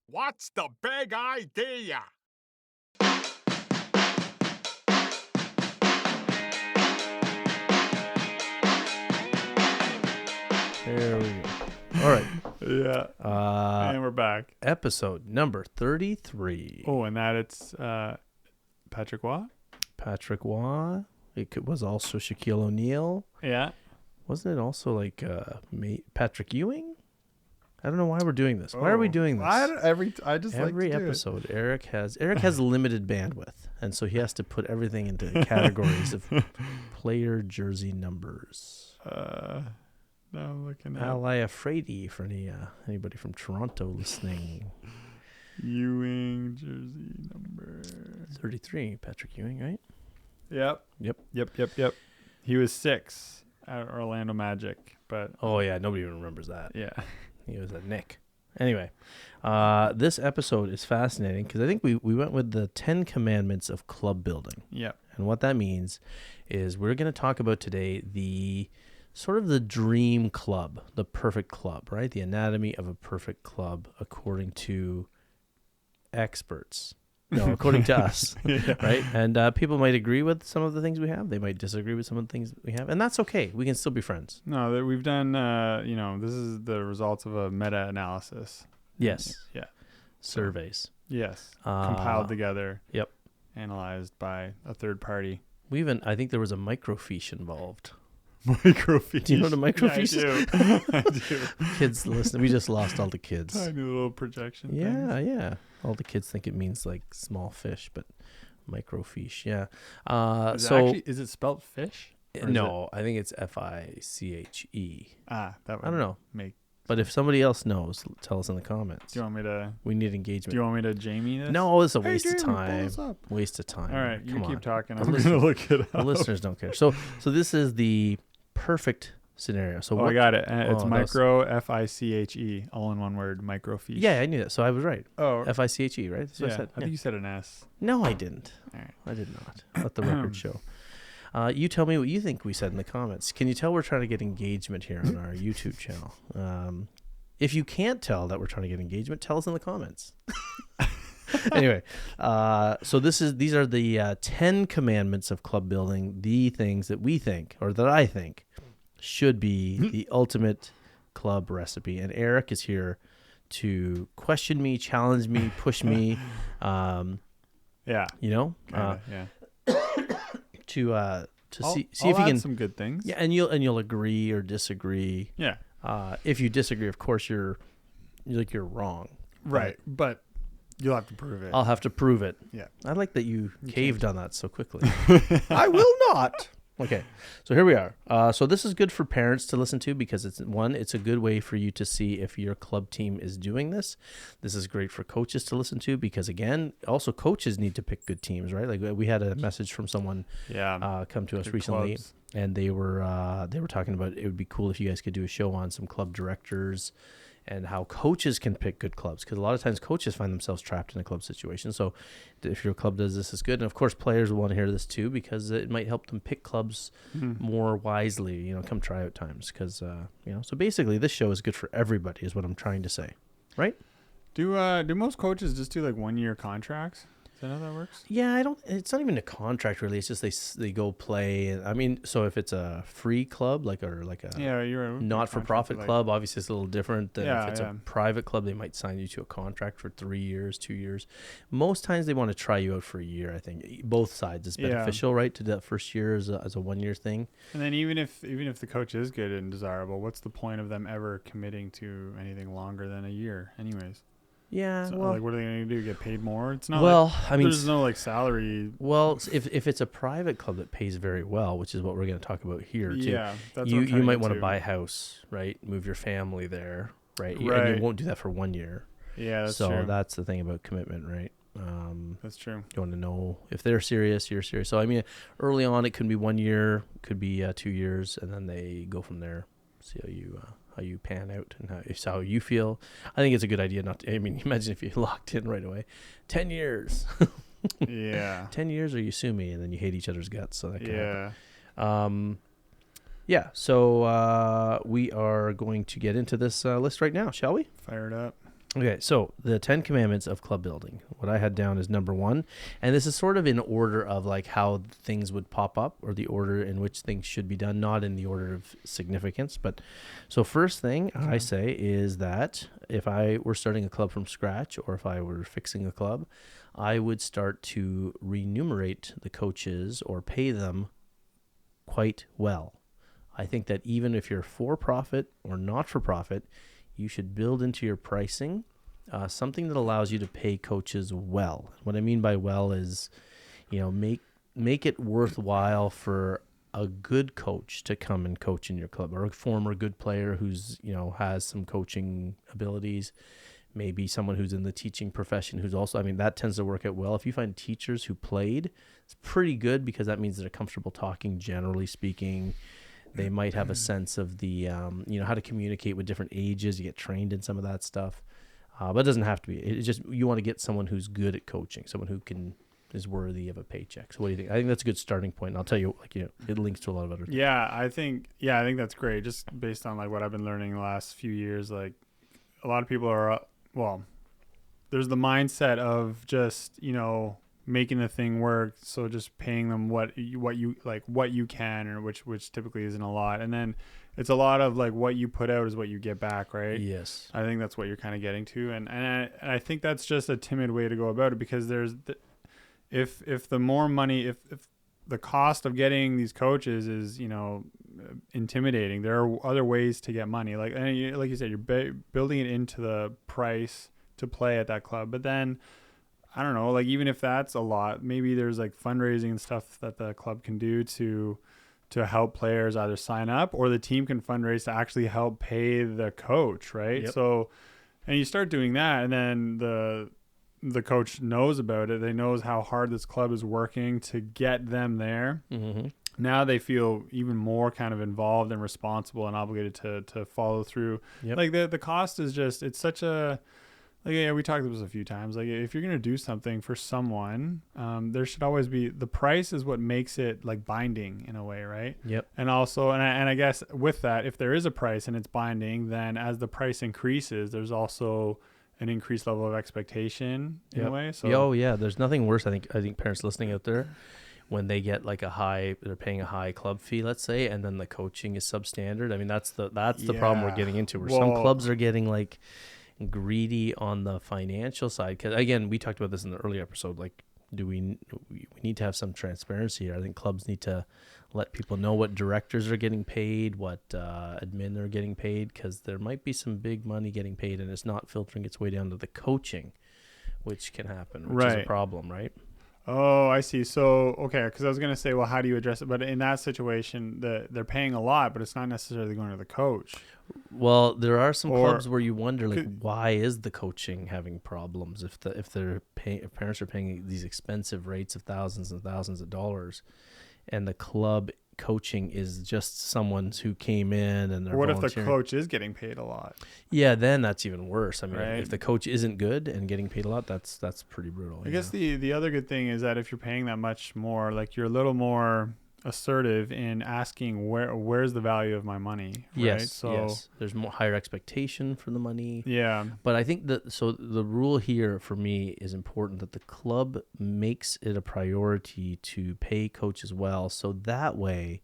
What's the big idea? There we go. All right. Yeah. And we're back. Episode number 33. Oh, and that it's Patrick Waugh? Patrick Waugh. Was also Shaquille O'Neal. Yeah. Wasn't it also like Patrick Ewing? I don't know why we're doing this. Why are we doing this? Every episode, Eric has limited bandwidth, and so he has to put everything into categories of player jersey numbers. Now I'm looking at Ally Afraidy for anybody from Toronto listening. Ewing jersey number 33, Patrick Ewing, right? Yep. He was 6 at Orlando Magic, but oh yeah, nobody even remembers that. Yeah, he was a Nick. Anyway, this episode is fascinating because I think we went with the 10 commandments of club building. Yeah, and what that means is we're going to talk about today the sort of the dream club, the perfect club, right? The anatomy of a perfect club according to experts. No, according to us, yeah. Right? And people might agree with some of the things we have. They might disagree with some of the things we have. And that's okay. We can still be friends. No, we've done, this is the results of a meta-analysis. Yes. Yeah. Surveys. Yes. Compiled together. Yep. Analyzed by a third party. I think there was a microfiche involved. Microfiche. Do you know what a microfiche is? I do. Kids, listen, we just lost all the kids. Tiny little projection things. Yeah. All the kids think it means like small fish, but microfiche, yeah. Is it spelled fish? No, I think it's Fiche. That would I don't know. Make But if somebody else knows, tell us in the comments. Do you want me to? We need engagement. Do you want me to Jamie this? No, it's a waste of Jamie, time. pull us up. Waste of time. All right, you keep talking. I'm going to look it up. The listeners don't care. So this is the perfect scenario. So I got it. It's micro Fiche, all in one word, microfiche. Yeah, I knew that. So I was right. Oh, Fiche, right? That's what I said. I think you said an S. No, I didn't. All right. I did not. Let the record show. You tell me what you think we said in the comments. Can you tell we're trying to get engagement here on our YouTube channel? If you can't tell that we're trying to get engagement, tell us in the comments. Anyway, so these are the 10 commandments of club building, the things that we think, or that I think, should be the ultimate club recipe. And Eric is here to question me, challenge me, push me. Yeah. You know? Yeah. To see if you can some good things. Yeah, and you'll agree or disagree. Yeah. If you disagree, of course you're wrong. Right. But you'll have to prove it. I'll have to prove it. Yeah. I like that you caved on that so quickly. I will not. Okay. So here we are. So this is good for parents to listen to because it's a good way for you to see if your club team is doing this. This is great for coaches to listen to because again, also coaches need to pick good teams, right? Like we had a message from someone come to us recently clubs. And they were talking about it would be cool if you guys could do a show on some club directors and how coaches can pick good clubs because a lot of times coaches find themselves trapped in a club situation. So if your club does this, it's good. And of course, players will want to hear this too because it might help them pick clubs more wisely, come tryout times. Because, so basically this show is good for everybody is what I'm trying to say. Right? Do most coaches just do like 1-year contracts? Is that how that works? Yeah, it's not even a contract really. It's just they go play. I mean, so if it's a free club, you're not-for-profit club, obviously it's a little different than if it's a private club. They might sign you to a contract for 3 years, 2 years. Most times they want to try you out for a year. I think both sides is beneficial, right? To that first year as a 1-year thing. And then even if the coach is good and desirable, what's the point of them ever committing to anything longer than a year, anyways? Yeah, so, what are they going to do? Get paid more? It's not. There's no salary. Well, if it's a private club that pays very well, which is what we're going to talk about here too. Yeah, that's you might want to buy a house, right? Move your family there, right? And you won't do that for 1 year. Yeah, that's true. So that's the thing about commitment, right? That's true. You want to know if they're serious, you're serious. So I mean, early on it could be 1 year, could be 2 years, and then they go from there. See how you pan out and how you feel. I think it's a good idea imagine if you locked in right away. 10 years. Yeah. 10 years or you sue me and then you hate each other's guts. So that can happen. Yeah, so we are going to get into this list right now, shall we? Fire it up. Okay, so the 10 Commandments of club building. What I had down is number 1, and this is sort of in order of like how things would pop up or the order in which things should be done, not in the order of significance. But so first thing I say is that if I were starting a club from scratch or if I were fixing a club, I would start to remunerate the coaches or pay them quite well. I think that even if you're for profit or not for profit, you should build into your pricing something that allows you to pay coaches well. What I mean by well is, make it worthwhile for a good coach to come and coach in your club, or a former good player who's, has some coaching abilities, maybe someone who's in the teaching profession who's also, that tends to work out well. If you find teachers who played, it's pretty good because that means they're comfortable talking, generally speaking. They might have a sense of the, how to communicate with different ages. You get trained in some of that stuff. But it doesn't have to be. It's just you want to get someone who's good at coaching, someone who is worthy of a paycheck. So what do you think? I think that's a good starting point. And I'll tell you, it links to a lot of other things. I think that's great. Just based on like what I've been learning the last few years, like a lot of people are, there's the mindset of just, making the thing work, so just paying them what you can, or which typically isn't a lot, and then it's a lot of like what you put out is what you get back, right? Yes, I think that's what you're kind of getting to, and I think that's just a timid way to go about it, because if the more money, if the cost of getting these coaches is intimidating, there are other ways to get money, like you said, you're building it into the price to play at that club, but then I don't know, like even if that's a lot, maybe there's like fundraising and stuff that the club can do to help players either sign up, or the team can fundraise to actually help pay the coach, right? Yep. So, and you start doing that, and then the coach knows about it. They knows how hard this club is working to get them there. Mm-hmm. Now they feel even more kind of involved and responsible and obligated to follow through. Yep. Like the cost is just, it's such a, like, yeah, we talked about this a few times. Like, if you're going to do something for someone, there should always be, the price is what makes it like binding in a way, right? Yep. And also, and I guess with that, if there is a price and it's binding, then as the price increases, there's also an increased level of expectation in a way. So, there's nothing worse. I think parents listening out there, when they get like they're paying a high club fee, let's say, and then the coaching is substandard. That's the problem we're getting into, where some clubs are getting like greedy on the financial side, because again, we talked about this in the earlier episode, like we need to have some transparency here. I think clubs need to let people know what directors are getting paid, what admin are getting paid, because there might be some big money getting paid and it's not filtering its way down to the coaching, which can happen, which is a problem, right? Oh, I see. So, okay, because I was going to say, well, how do you address it? But in that situation, they're paying a lot, but it's not necessarily going to the coach. Well, there are some clubs where you wonder, like, why is the coaching having problems if parents are paying these expensive rates of thousands and thousands of dollars, and the club coaching is just someone who came in and they're what if the coach is getting paid a lot? Yeah, then that's even worse. Right? If the coach isn't good and getting paid a lot, that's pretty brutal. I guess the other good thing is that if you're paying that much more, like, you're a little more assertive in asking where's the value of my money, right? Yes, there's more higher expectation for the money. Yeah, but I think the rule here for me is important, that the club makes it a priority to pay coaches well, so that way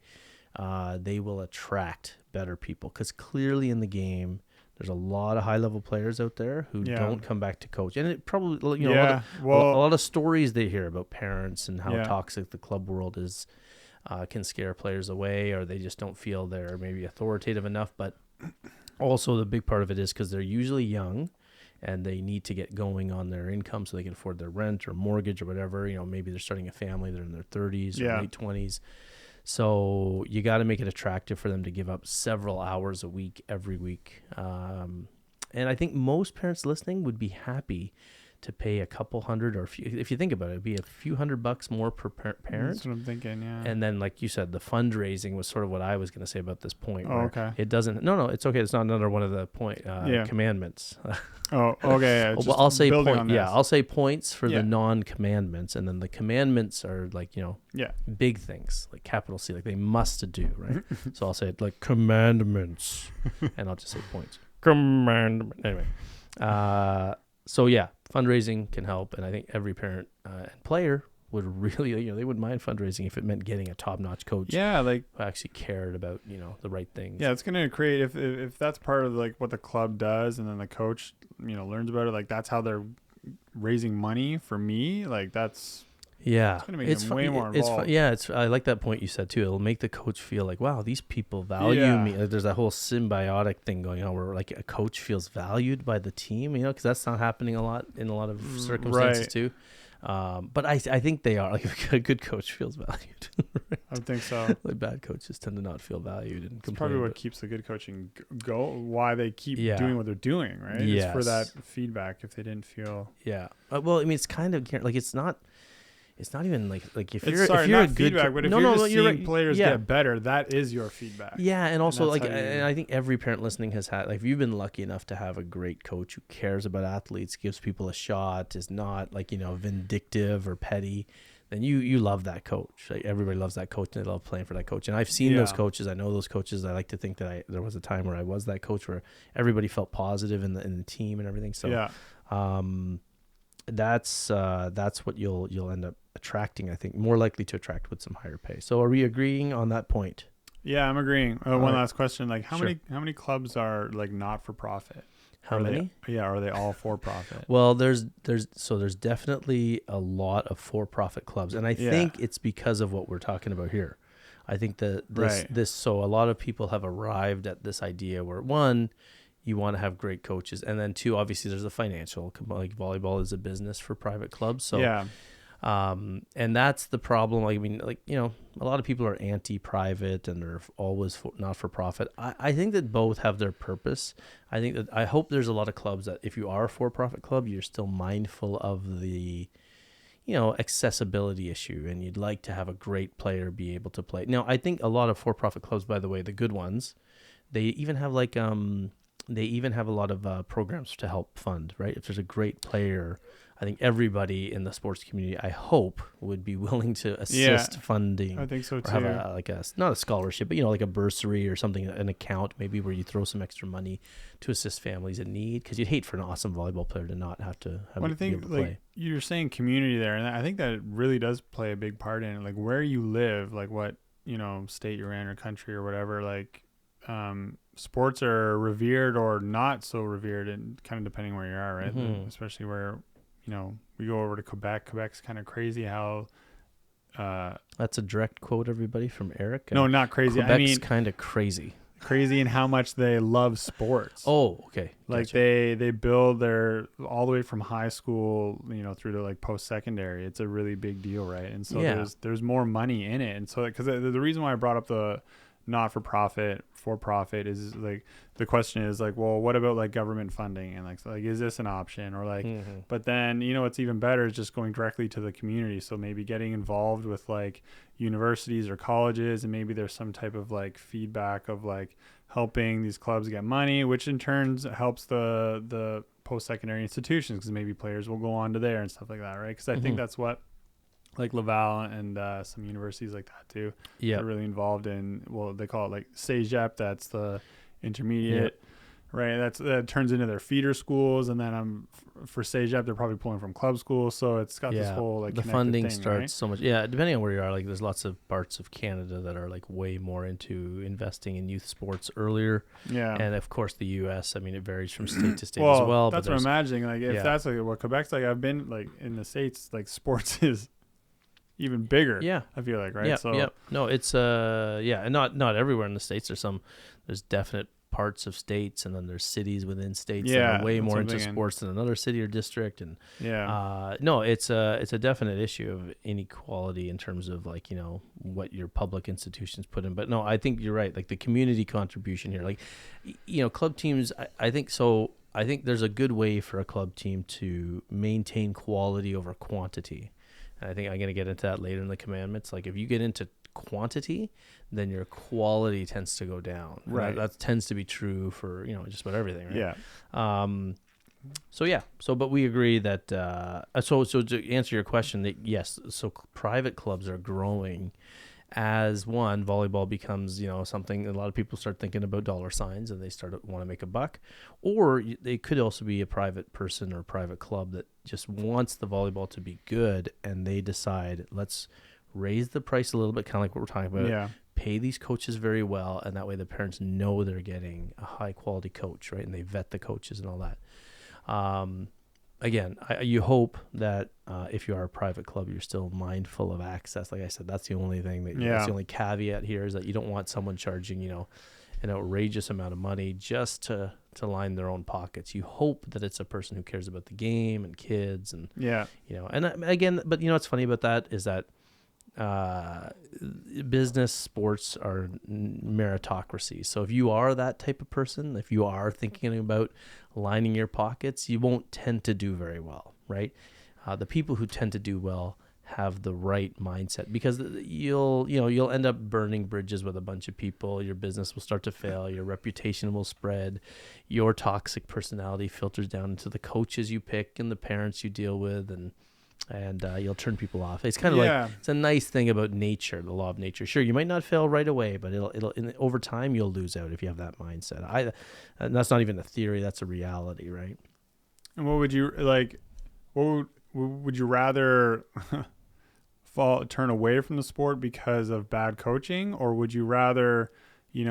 they will attract better people, because clearly in the game there's a lot of high level players out there who don't come back to coach, and it probably a lot of stories they hear about parents and how toxic the club world is. Can scare players away, or they just don't feel they're maybe authoritative enough. But also the big part of it is because they're usually young and they need to get going on their income so they can afford their rent or mortgage or whatever. Maybe they're starting a family, they're in their 30s or late 20s. So you got to make it attractive for them to give up several hours a week, every week. And I think most parents listening would be happy to pay a couple hundred, or if you think about it, it'd be a few $100 more per parent. That's what I'm thinking. Yeah. And then, like you said, the fundraising was sort of what I was going to say about this point. Oh, where okay. It doesn't. No, it's okay. It's not another one of the commandments. Oh, okay. Well, I'll say building on point. this. Yeah, I'll say points for Yeah. the non-commandments, and then the commandments are like Yeah. big things, like capital C, like they must do, right? So I'll say it like commandments, and I'll just say points. Commandment. Anyway, so yeah, fundraising can help, and I think every parent and player would really, they wouldn't mind fundraising if it meant getting a top-notch coach. Yeah, like who actually cared about the right things. Yeah, it's gonna create if that's part of like what the club does, and then the coach learns about it. Like that's how they're raising money for me. Like that's it's gonna make them way more involved. I like that point you said too. It'll make the coach feel like, wow, these people value me. Like, there's that whole symbiotic thing going on where like a coach feels valued by the team. Because that's not happening a lot in a lot of circumstances too. But I think they are. Like a good coach feels valued. Right? I think so. Like bad coaches tend to not feel valued, and it's probably what keeps the good coaching go. Why they keep doing what they're doing, right? Yes. It's for that feedback. If they didn't feel, well, I mean, it's kind of like it's not even like if you're not a good feedback, but if you're just seeing players get better, that is your feedback. Yeah, and also and I think every parent listening has had, like, if you've been lucky enough to have a great coach who cares about athletes, gives people a shot, is not like vindictive or petty, then you love that coach. Like everybody loves that coach, and they love playing for that coach. And I've seen those coaches. I know those coaches. I like to think that there was a time where I was that coach where everybody felt positive in the team and everything. So that's what you'll end up attracting, I think, more likely to attract with some higher pay. So are we agreeing on that point? Yeah, I'm agreeing. One last question. Like how many clubs are like not for profit? How many? Are they all for profit? Well, there's definitely a lot of for-profit clubs, and I think it's because of what we're talking about here. I think so a lot of people have arrived at this idea where, one, you want to have great coaches, and then two, obviously there's a financial, like volleyball is a business for private clubs. So and that's the problem. I mean, a lot of people are anti-private and they're always not for profit. I think that both have their purpose. I hope there's a lot of clubs that if you are a for-profit club, you're still mindful of the accessibility issue, and you'd like to have a great player be able to play. Now, I think a lot of for-profit clubs, by the way, the good ones, they even have a lot of programs to help fund, right? If there's a great player, I think everybody in the sports community, I hope, would be willing to assist funding. I think so too. Or have not a scholarship, but like a bursary or something, an account maybe where you throw some extra money to assist families in need, because you'd hate for an awesome volleyball player to not have to have I think, like, you're saying community there, and I think that really does play a big part in it. Like where you live, like what state you're in or country or whatever. Like sports are revered or not so revered, and kind of depending where you are, right? Mm-hmm. Especially where we go over to Quebec. Quebec's kind of crazy how that's a direct quote, everybody, from Erik. No, not crazy. Quebec's kind of crazy in how much they love sports. Oh, okay. Like gotcha. They build their all the way from high school, through to like post-secondary. It's a really big deal, right? And so there's more money in it. And so because the reason why I brought up the for profit is like the question is like, well, what about like government funding, and like is this an option, or like but then what's even better is just going directly to the community. So maybe getting involved with like universities or colleges, and maybe there's some type of like feedback of like helping these clubs get money, which in turn helps the post-secondary institutions, because maybe players will go on to there and stuff like that, right? Because I think that's what like Laval and some universities like that too are really involved in. Well, they call it like CEGEP, that's the intermediate, right? That turns into their feeder schools, and then for CEGEP they're probably pulling from club schools, so it's got this whole like the funding thing, starts right? so much. Yeah, depending on where you are, like there's lots of parts of Canada that are like way more into investing in youth sports earlier. Yeah, and of course the U.S. I mean, it varies from state to state as well. That's what I'm imagining. Like if that's like what Quebec's like, I've been like in the States, like sports is even bigger. I feel like, right? No, it's and not everywhere in the States. There's definite parts of states, and then there's cities within states that are way more into sports than another city or district. And no, it's a definite issue of inequality in terms of like what your public institutions put in. But no, I think you're right. Like the community contribution here, like club teams, I think so. I think there's a good way for a club team to maintain quality over quantity. And I think I'm going to get into that later in the commandments. Like if you get into quantity, then your quality tends to go down. And Right. that tends to be true for, just about everything, right? Yeah. But we agree that, so to answer your question, that yes, so private clubs are growing as volleyball becomes, something a lot of people start thinking about dollar signs and they want to make a buck, or they could also be a private person or a private club that just wants the volleyball to be good. And they decide, let's raise the price a little bit, kind of like what we're talking about. Yeah. Pay these coaches very well. And that way the parents know they're getting a high quality coach, right? And they vet the coaches and all that. Again, you hope that if you are a private club, you're still mindful of access. Like I said, that's the only thing that's the only caveat here, is that you don't want someone charging, an outrageous amount of money just to line their own pockets. You hope that it's a person who cares about the game and kids and, and again, but what's funny about that is that business sports are meritocracy. So if you are that type of person, if you are thinking about lining your pockets, you won't tend to do very well, right? The people who tend to do well have the right mindset, because you'll end up burning bridges with a bunch of people. Your business will start to fail. Your reputation will spread. Your toxic personality filters down into the coaches you pick and the parents you deal with, and you'll turn people off. It's kind of like, it's a nice thing about nature, the law of nature. Sure, you might not fail right away, but it'll over time you'll lose out if you have that mindset. And that's not even a theory; that's a reality, right? And what would you like? What would you rather turn away from the sport because of bad coaching, or would you rather, if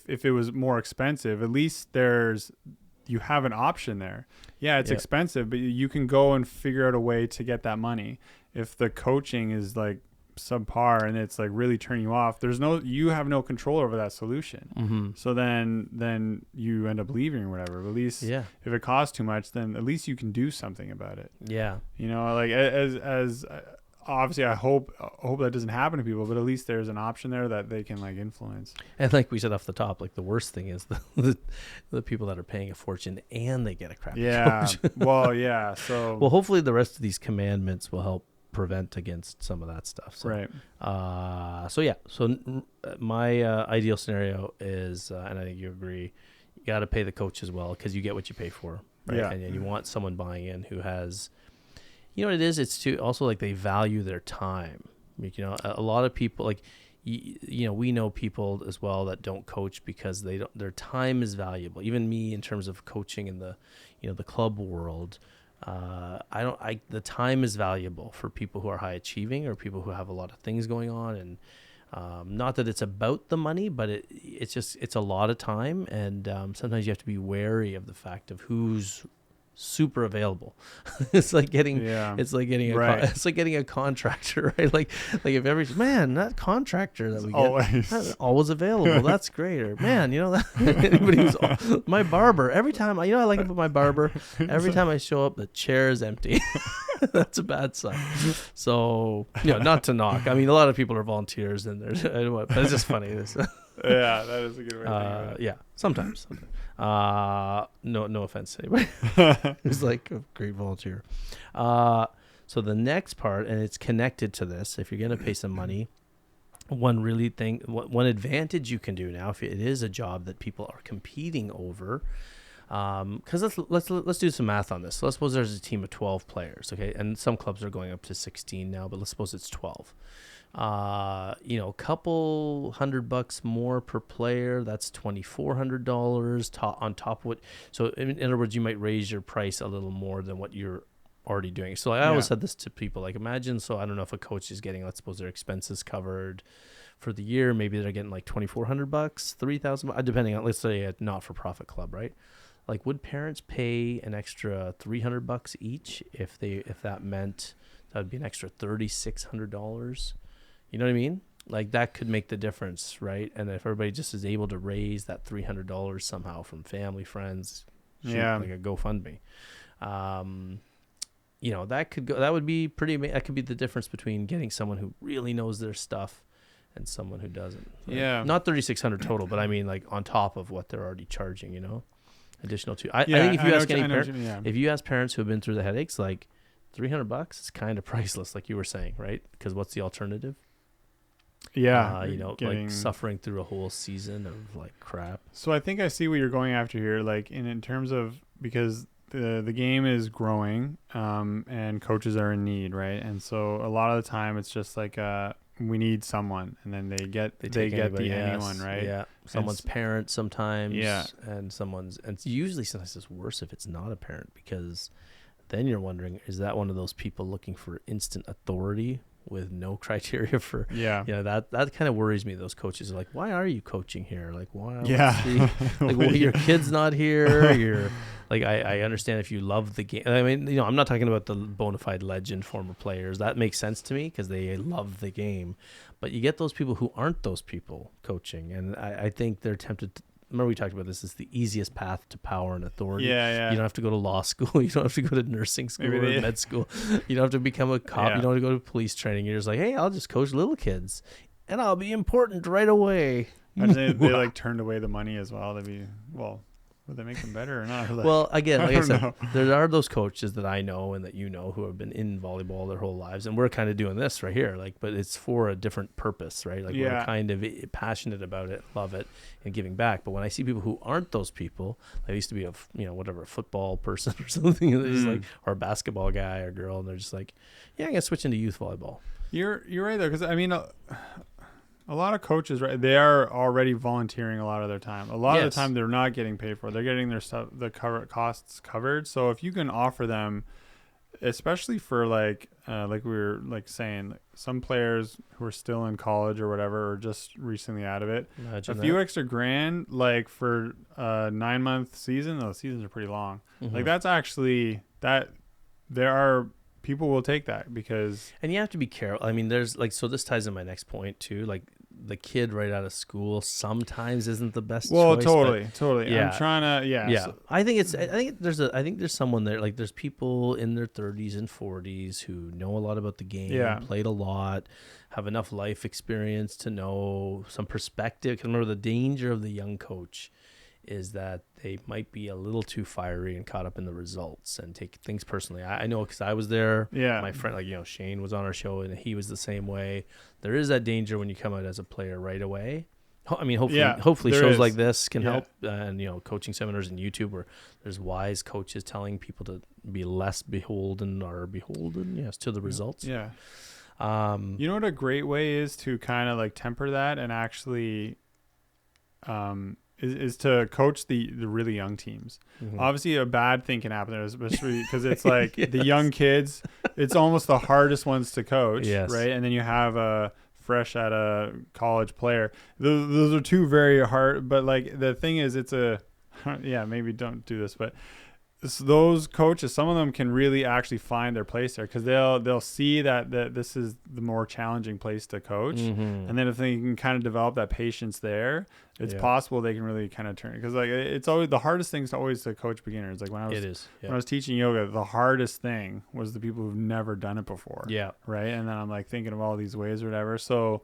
it was more expensive, at least you have an option there. Yeah, it's expensive, but you can go and figure out a way to get that money. If the coaching is like subpar and it's like really turning you off, you have no control over that solution. Mm-hmm. So then you end up leaving or whatever. But at least if it costs too much, then at least you can do something about it. Yeah. Like as obviously I hope that doesn't happen to people, but at least there's an option there that they can like influence. And like we said off the top, like the worst thing is the people that are paying a fortune and they get a crappy coach. So hopefully the rest of these commandments will help prevent against some of that stuff. So, right. So my ideal scenario is, and I think you agree, you got to pay the coach as well, because you get what you pay for, right? Yeah. And you want someone buying in who has, what it is. It's to also like they value their time. A lot of people like, we know people as well that don't coach because their time is valuable. Even me, in terms of coaching in the, the club world. The time is valuable for people who are high achieving or people who have a lot of things going on, and not that it's about the money, but it's a lot of time, and sometimes you have to be wary of the fact of who's super available. It's like getting a contractor, right? Like if that contractor that we get always available, that's great. Or anybody who's my barber, every time I like it with my barber, every time I show up the chair is empty. That's a bad sign. So not to knock, I mean, a lot of people are volunteers and there's but it's just funny. Yeah, that is a good way to think about it. Yeah, sometimes. No offense to anybody who's like a great volunteer. So the next part, and it's connected to this, if you're going to pay some money, one advantage you can do now, if it is a job that people are competing over, because let's do some math on this. So let's suppose there's a team of 12 players, okay, and some clubs are going up to 16 now, but let's suppose it's 12. A couple $100 more per player, that's $2,400 on top of what. So in other words, you might raise your price a little more than what you're already doing. So I always said this to people, like imagine, so I don't know if a coach is getting, let's suppose their expenses covered for the year, maybe they're getting like $2,400, $3,000, depending on, let's say, a not-for-profit club, right? Like, would parents pay an extra $300 each if that meant that would be an extra $3,600? You know what I mean? Like, that could make the difference, right? And if everybody just is able to raise that $300 somehow from family, friends, like a GoFundMe, that could go. That would be pretty. That could be the difference between getting someone who really knows their stuff and someone who doesn't. Yeah. Not $3,600 total, but I mean, like on top of what they're already charging. additional too. I think if you ask any parent, yeah. if you ask parents who have been through the headaches, like $300 is kind of priceless, like you were saying, right? Because what's the alternative? Yeah, like suffering through a whole season of like crap. So I think I see what you're going after here, like in terms of, because the game is growing, and coaches are in need, right? And so a lot of the time it's just like we need someone, and then they get anyone, right? Yeah, someone's parent sometimes. Yeah, and it's usually sometimes it's worse if it's not a parent, because then you're wondering, is that one of those people looking for instant authority with no criteria for that kind of worries me. Those coaches are like, why are you coaching here? Like, why? Like, well, your kid's not here. You're like, I understand if you love the game. I mean, I'm not talking about the bona fide legend former players. That makes sense to me because they love the game. But you get those people who aren't those people coaching, and I think they're tempted to, remember we talked about this, is the easiest path to power and authority. Yeah. You don't have to go to law school. You don't have to go to nursing school or med school. You don't have to become a cop. You don't have to go to police training. You're just like, hey, I'll just coach little kids and I'll be important right away. They like turned away the money as well. Would they make them better or not? Like, well, again, like I said, there are those coaches that I know and that who have been in volleyball their whole lives, and we're kind of doing this right here, like, but it's for a different purpose, right? Like, we're kind of passionate about it, love it, and giving back. But when I see people who aren't those people, like, I used to be a football person or something, just like, or a basketball guy or girl, and they're just like, yeah, I'm gonna switch into youth volleyball. You're right though, because I mean, a lot of coaches, right? They are already volunteering a lot of their time. A lot of the time, they're not getting paid for it. They're getting their stuff, costs covered. So if you can offer them, especially for like we were like saying, like some players who are still in college or whatever, or just recently out of it, Imagine a few extra grand, like for a 9-month season. Those seasons are pretty long. Mm-hmm. Like that's actually that there are. People will take that because, and you have to be careful. I mean, there's like, so this ties in my next point too. Like, the kid right out of school sometimes isn't the best choice. Totally. Yeah. I'm trying to, yeah. So, I think there's someone there. Like, there's people in their 30s and 40s who know a lot about the game, played a lot, have enough life experience to know some perspective. Because remember, the danger of the young coach is that they might be a little too fiery and caught up in the results and take things personally. I know, because I was there. Yeah. My friend, like, Shane was on our show and he was the same way. There is that danger when you come out as a player right away. I mean, hopefully shows like this can help, and coaching seminars and YouTube where there's wise coaches telling people to be less beholden to the results. Yeah. You know what a great way is to kind of like temper that and actually is to coach the really young teams. Mm-hmm. Obviously, a bad thing can happen there, especially because it's like the young kids. It's almost the hardest ones to coach, right? And then you have a fresh at a college player. Those are two very hard. But like the thing is, it's maybe don't do this, but those coaches, some of them can really actually find their place there because they'll see that this is the more challenging place to coach, and then if they can kind of develop that patience there, it's possible they can really kind of turn it, because like it's always the hardest things to coach beginners. Like when I was teaching yoga, the hardest thing was the people who've never done it before. Right. And then I'm like thinking of all these ways or whatever. So.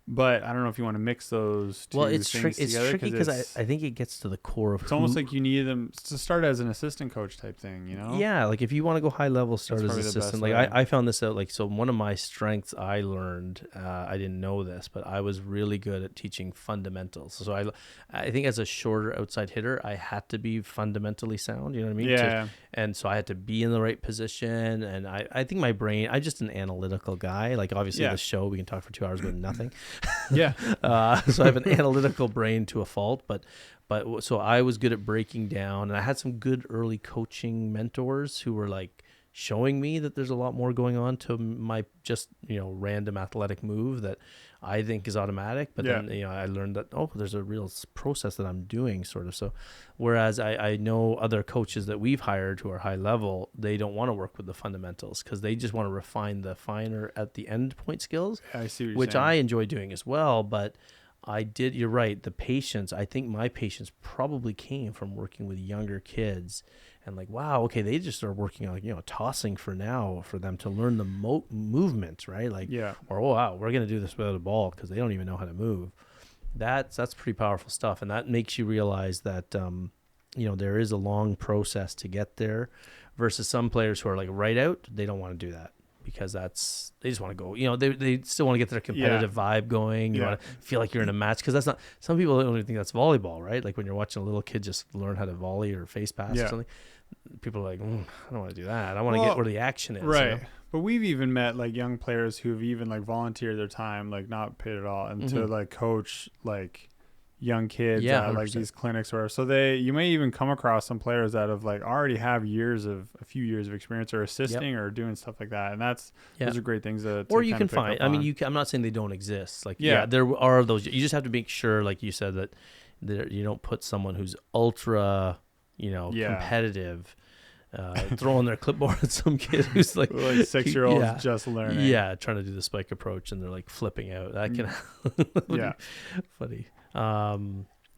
But I don't know if you want to mix those two things together. It's tricky because I think it gets to the core of it's almost like you need them to start as an assistant coach type thing, Yeah, like if you want to go high level, start as an assistant. Like I found this out. Like, so one of my strengths I learned, I didn't know this, but I was really good at teaching fundamentals. So I think as a shorter outside hitter, I had to be fundamentally sound. You know what I mean? Yeah. And so I had to be in the right position. And I think my brain, I'm just an analytical guy. Like obviously the show, we can talk for 2 hours about nothing. So I have an analytical brain to a fault, but so I was good at breaking down, and I had some good early coaching mentors who were like showing me that there's a lot more going on to my just random athletic move that I think is automatic, but then I learned that there's a real process that I'm doing sort of. So whereas I know other coaches that we've hired who are high level, they don't want to work with the fundamentals because they just want to refine the finer at the end point skills. I see what you're which saying. I enjoy doing as well, but you're right, the patience, I think my patience probably came from working with younger kids and like, wow, okay, they just are working on tossing for them to learn the movement, right? Like, or wow, we're going to do this without a ball because they don't even know how to move. That's pretty powerful stuff. And that makes you realize that there is a long process to get there versus some players who are like right out, they don't want to do that because they just want to go, they still want to get their competitive vibe going. You want to feel like you're in a match because that's not, some people don't even think that's volleyball, right? Like when you're watching a little kid just learn how to volley or face pass or something, people are like, I don't want to do that. I want to get where the action is. Right. But we've even met like young players who've even like volunteered their time, like not paid at all, and to like coach like young kids at like these clinics or so you may even come across some players that have like already have a few years of experience or assisting or doing stuff like that, and those are great things to or you can find. I mean, I'm not saying they don't exist. Like there are those. You just have to make sure, like you said, that you don't put someone who's ultra competitive throwing their clipboard at some kid who's like 6-year-olds just learning. Yeah, trying to do the spike approach and they're like flipping out. That can funny.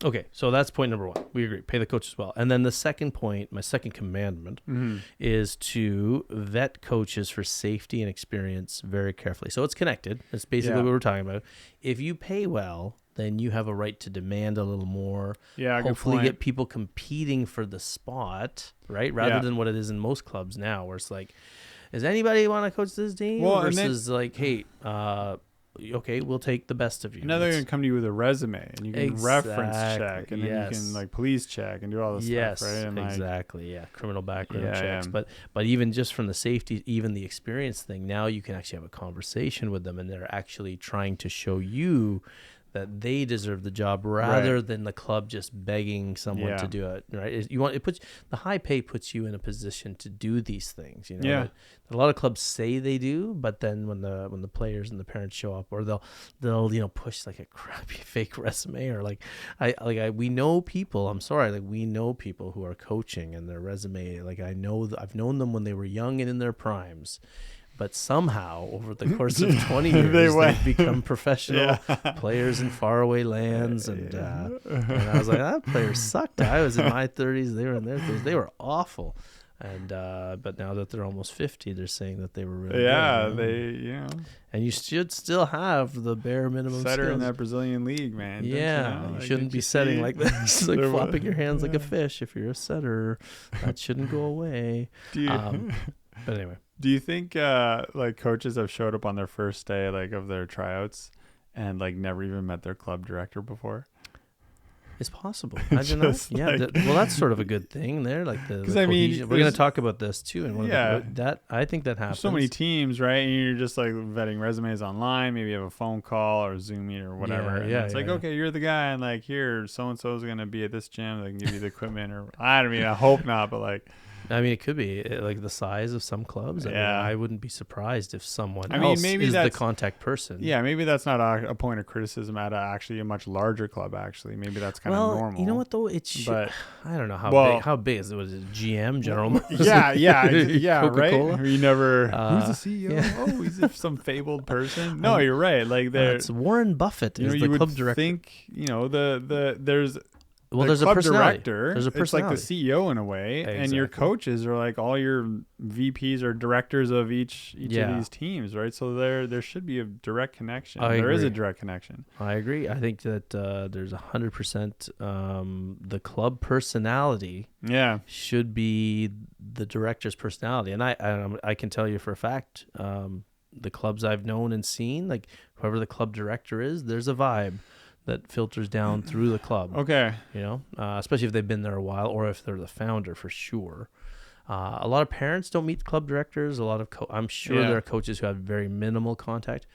Okay, so that's point number 1. We agree. Pay the coaches well. And then the second point, my second commandment, is to vet coaches for safety and experience very carefully. So it's connected. That's basically what we're talking about. If you pay well, then you have a right to demand a little more. Yeah, hopefully get people competing for the spot, right? Rather than what it is in most clubs now, where it's like, does anybody want to coach this team? Versus like, hey, okay, we'll take the best of you. Now they're going to come to you with a resume, and you can reference check, and then you can like police check and do all this stuff, right? And exactly, criminal background checks. But even just from the safety, even the experience thing, now you can actually have a conversation with them, and they're actually trying to show you that they deserve the job rather than the club just begging someone to do it. Right? The high pay puts you in a position to do these things. That a lot of clubs say they do, but then when the players and the parents show up, or they'll push like a crappy fake resume, or we know people. I'm sorry, like we know people who are coaching and their resume. Like I've known them when they were young and in their primes. But somehow, over the course of 20 years, they've become professional players in faraway lands. And I was like, that player sucked. I was in my 30s. They were in their 30s. They were awful. And but now that they're almost 50, they're saying that they were really good. And you should still have the bare minimum setter skills. in that Brazilian league, man. You shouldn't be setting like this, like flopping your hands like a fish. If you're a setter, that shouldn't go away. But anyway. Do you think like coaches have showed up on their first day like of their tryouts and like never even met their club director before? It's possible. Imagine that. Yeah. Well, that's sort of a good thing there. Like the cohesion. We're going to talk about this too. And that I think that happens. There's so many teams, right? And you're just like vetting resumes online. Maybe you have a phone call or Zoom meet or whatever. It's like, okay, you're the guy, and like here, so and so is going to be at this gym. They can give you the equipment, or I hope not, but like. I mean, it could be like the size of some clubs. I wouldn't be surprised if someone else maybe is the contact person. Yeah, maybe that's not a point of criticism at actually a much larger club. Actually, maybe that's kind of normal. You know what though? But I don't know how big is it? Was it GM, General Motors? Yeah, Coca-Cola? Right. You never. Who's the CEO? Yeah. Oh, he's some fabled person. No, you're right. Like it's Warren Buffett is the club director. Think there's. Well, there's a personality. There's a personality. It's like the CEO in a way, and your coaches are like all your VPs or directors of each of these teams, right? So there should be a direct connection. There is a direct connection. I agree. I think that there's 100% the club personality. Should be the director's personality, and I can tell you for a fact, the clubs I've known and seen, like whoever the club director is, there's a vibe that filters down through the club. Okay. Especially if they've been there a while or if they're the founder for sure. A lot of parents don't meet club directors. I'm sure there are coaches who have very minimal contact.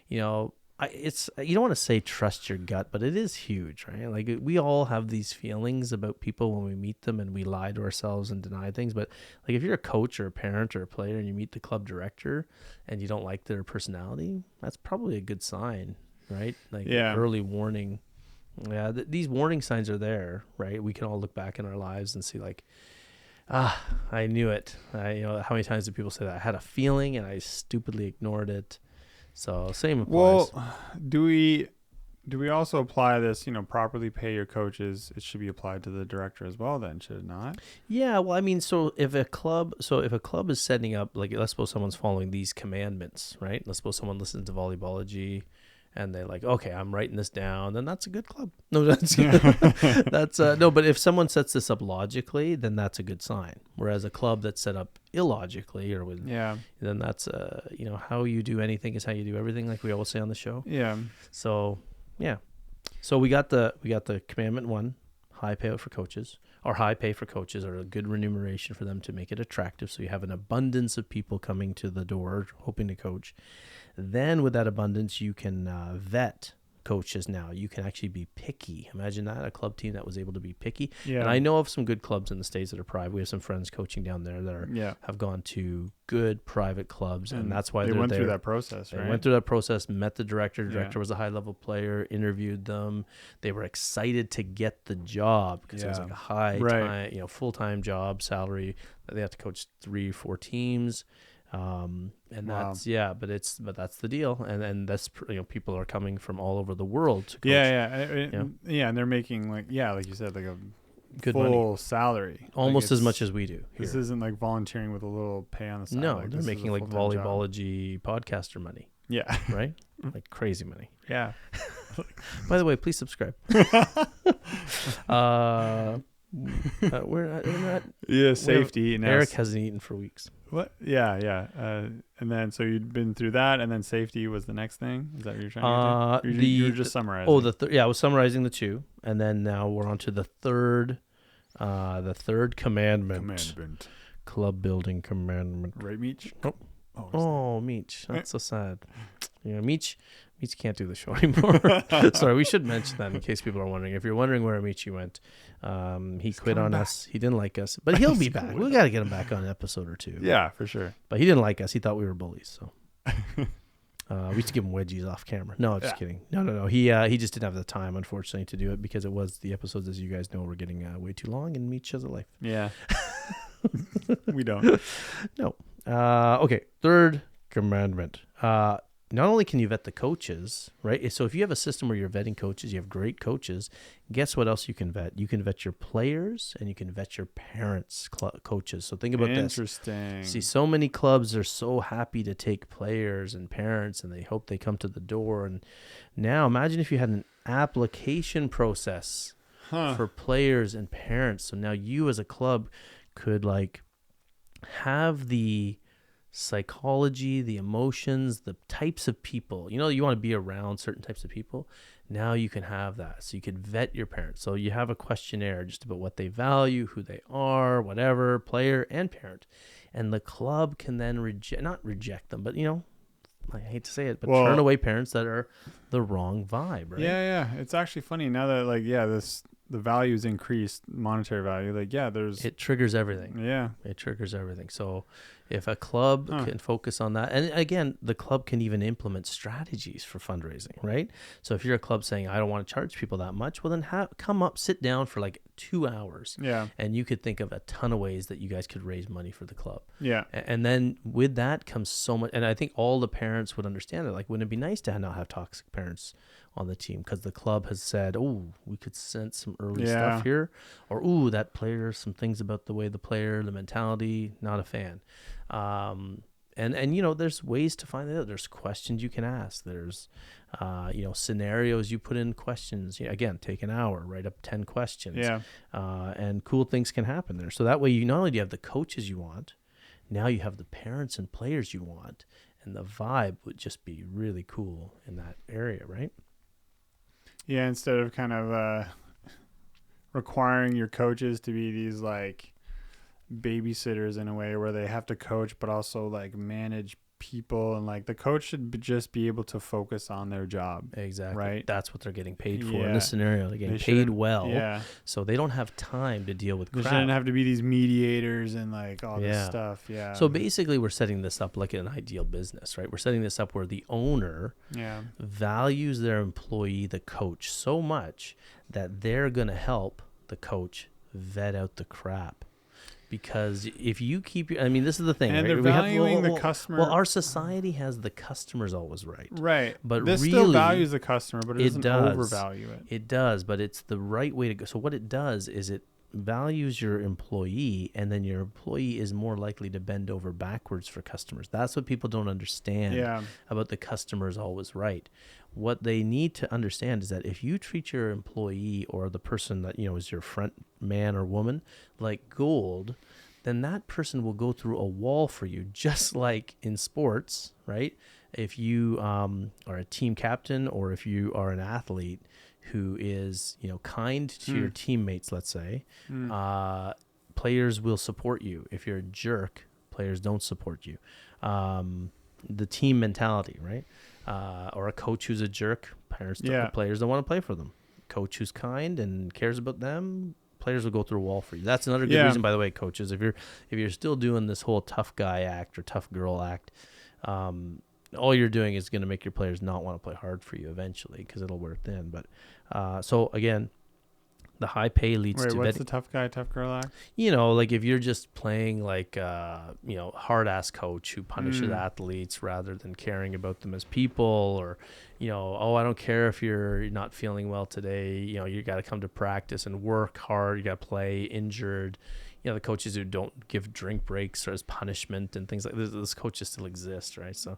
You don't want to say trust your gut, but it is huge, right? Like we all have these feelings about people when we meet them and we lie to ourselves and deny things. But like if you're a coach or a parent or a player and you meet the club director and you don't like their personality, that's probably a good sign. Right? Like early warning. Yeah, these warning signs are there, right? We can all look back in our lives and see like, I knew it. How many times do people say that? I had a feeling and I stupidly ignored it. So same applies. Well, do we also apply this, properly pay your coaches? It should be applied to the director as well then, should it not? Yeah, well, I mean, so if a club is setting up, like let's suppose someone's following these commandments, right? Let's suppose someone listens to Volleyballology and they're like, okay, I'm writing this down, then that's a good club. No, that's no. But if someone sets this up logically, then that's a good sign. Whereas a club that's set up illogically or with, then that's how you do anything is how you do everything, like we always say on the show. Yeah. So so we got the commandment 1, high payout for coaches, or high pay for coaches, or a good remuneration for them to make it attractive. So you have an abundance of people coming to the door hoping to coach. Then with that abundance, you can vet coaches now. You can actually be picky. Imagine that, a club team that was able to be picky. Yeah. And I know of some good clubs in the States that are private. We have some friends coaching down there that have gone to good private clubs, and that's why they they're went there. through that process, right? They went through that process, met the director. The director was a high-level player, interviewed them. They were excited to get the job because it was like a high-time, full-time job, salary. They have to coach 3-4 teams. And that's but that's the deal, and that's people are coming from all over the world to coach. And they're making like you said, like a good full money. salary, almost as much as we do here. This isn't like volunteering with a little pay on the side. No, they're making like Volleyballology podcaster money. Yeah. Right. Like crazy money. Yeah. By the way, please subscribe. We're not. Yeah, safety. Eric hasn't eaten for weeks. What? Yeah. And then so you'd been through that, and then safety was the next thing. Is that what you're trying to do? You're just summarizing. I was summarizing the 2, and then now we're on to the third commandment. Club building commandment. Right, Meech? Oh, Meech. That's so sad. Yeah, Meech can't do the show anymore. Sorry, we should mention that in case people are wondering. If you're wondering where Meechy went, he quit on us. He didn't like us, but he'll be back. We got to get him back on an episode or 2. Yeah, for sure. But he didn't like us. He thought we were bullies. So we used to give him wedgies off camera. No, just kidding. No. He just didn't have the time, unfortunately, to do it because the episodes, as you guys know, were getting way too long, and Meech has a life. Yeah. We don't. No. Okay. Third commandment. Not only can you vet the coaches, right? So if you have a system where you're vetting coaches, you have great coaches, guess what else you can vet? You can vet your players, and you can vet your parents' coaches. So think about this. Interesting. See, so many clubs are so happy to take players and parents, and they hope they come to the door. And now imagine if you had an application process for players and parents. So now you as a club could have the psychology, the emotions, the types of people. You want to be around certain types of people. Now you can have that. So you could vet your parents. So you have a questionnaire just about what they value, who they are, whatever, player and parent. And the club can then not reject them, but I hate to say it, but turn away parents that are the wrong vibe, right? Yeah. It's actually funny now that the value's increased, monetary value. It triggers everything. Yeah. It triggers everything. So if a club can focus on that, and again, the club can even implement strategies for fundraising, right? So if you're a club saying, I don't want to charge people that much, well then come up, sit down for 2 hours. Yeah. And you could think of a ton of ways that you guys could raise money for the club. Yeah. And then with that comes so much, and I think all the parents would understand it. Wouldn't it be nice to not have toxic parents on the team? Because the club has said, we could sense some early stuff here, or that player, some things about the way the player, the mentality, not a fan. And there's ways to find it out. There's questions you can ask. There's scenarios you put in questions. Again, take an hour, write up 10 questions. Yeah. And cool things can happen there. So that way, you not only do you have the coaches you want, now you have the parents and players you want, and the vibe would just be really cool in that area, right? Yeah, instead of kind of requiring your coaches to be these babysitters in a way where they have to coach but also manage people, and the coach should just be able to focus on their job. Exactly. Right. That's what they're getting paid for in this scenario. They're getting paid well. Yeah. So they don't have time to deal with crap. There shouldn't have to be these mediators and all this stuff. Yeah. So basically we're setting this up like an ideal business, right? We're setting this up where the owner values their employee, the coach, so much that they're going to help the coach vet out the crap. Because if you keep this is the thing, and right? they're valuing the customer. Well, our society has the customers always right. Right. But this really, still values the customer, but it doesn't overvalue it. It does, but it's the right way to go. So what it does is it values your employee, and then your employee is more likely to bend over backwards for customers. That's what people don't understand Yeah. about the customer is always right. What they need to understand is that if you treat your employee or the person that, is your front man or woman like gold, then that person will go through a wall for you, just like in sports, right? If you are a team captain, or if you are an athlete who is, kind to your teammates, let's say, players will support you. If you're a jerk, players don't support you. The team mentality, right? Or a coach who's a jerk, players don't want to play for them. Coach who's kind and cares about them, players will go through a wall for you. That's another good reason, by the way, coaches. If you're still doing this whole tough guy act or tough girl act, all you're doing is going to make your players not want to play hard for you eventually, because it'll wear thin. But so again, the high pay leads to what's the tough guy, tough girl act? Like if you're just playing like hard ass coach who punishes athletes rather than caring about them as people, or I don't care if you're not feeling well today, you got to come to practice and work hard, you got to play injured. The coaches who don't give drink breaks or as punishment and things like this, those coaches still exist, right? So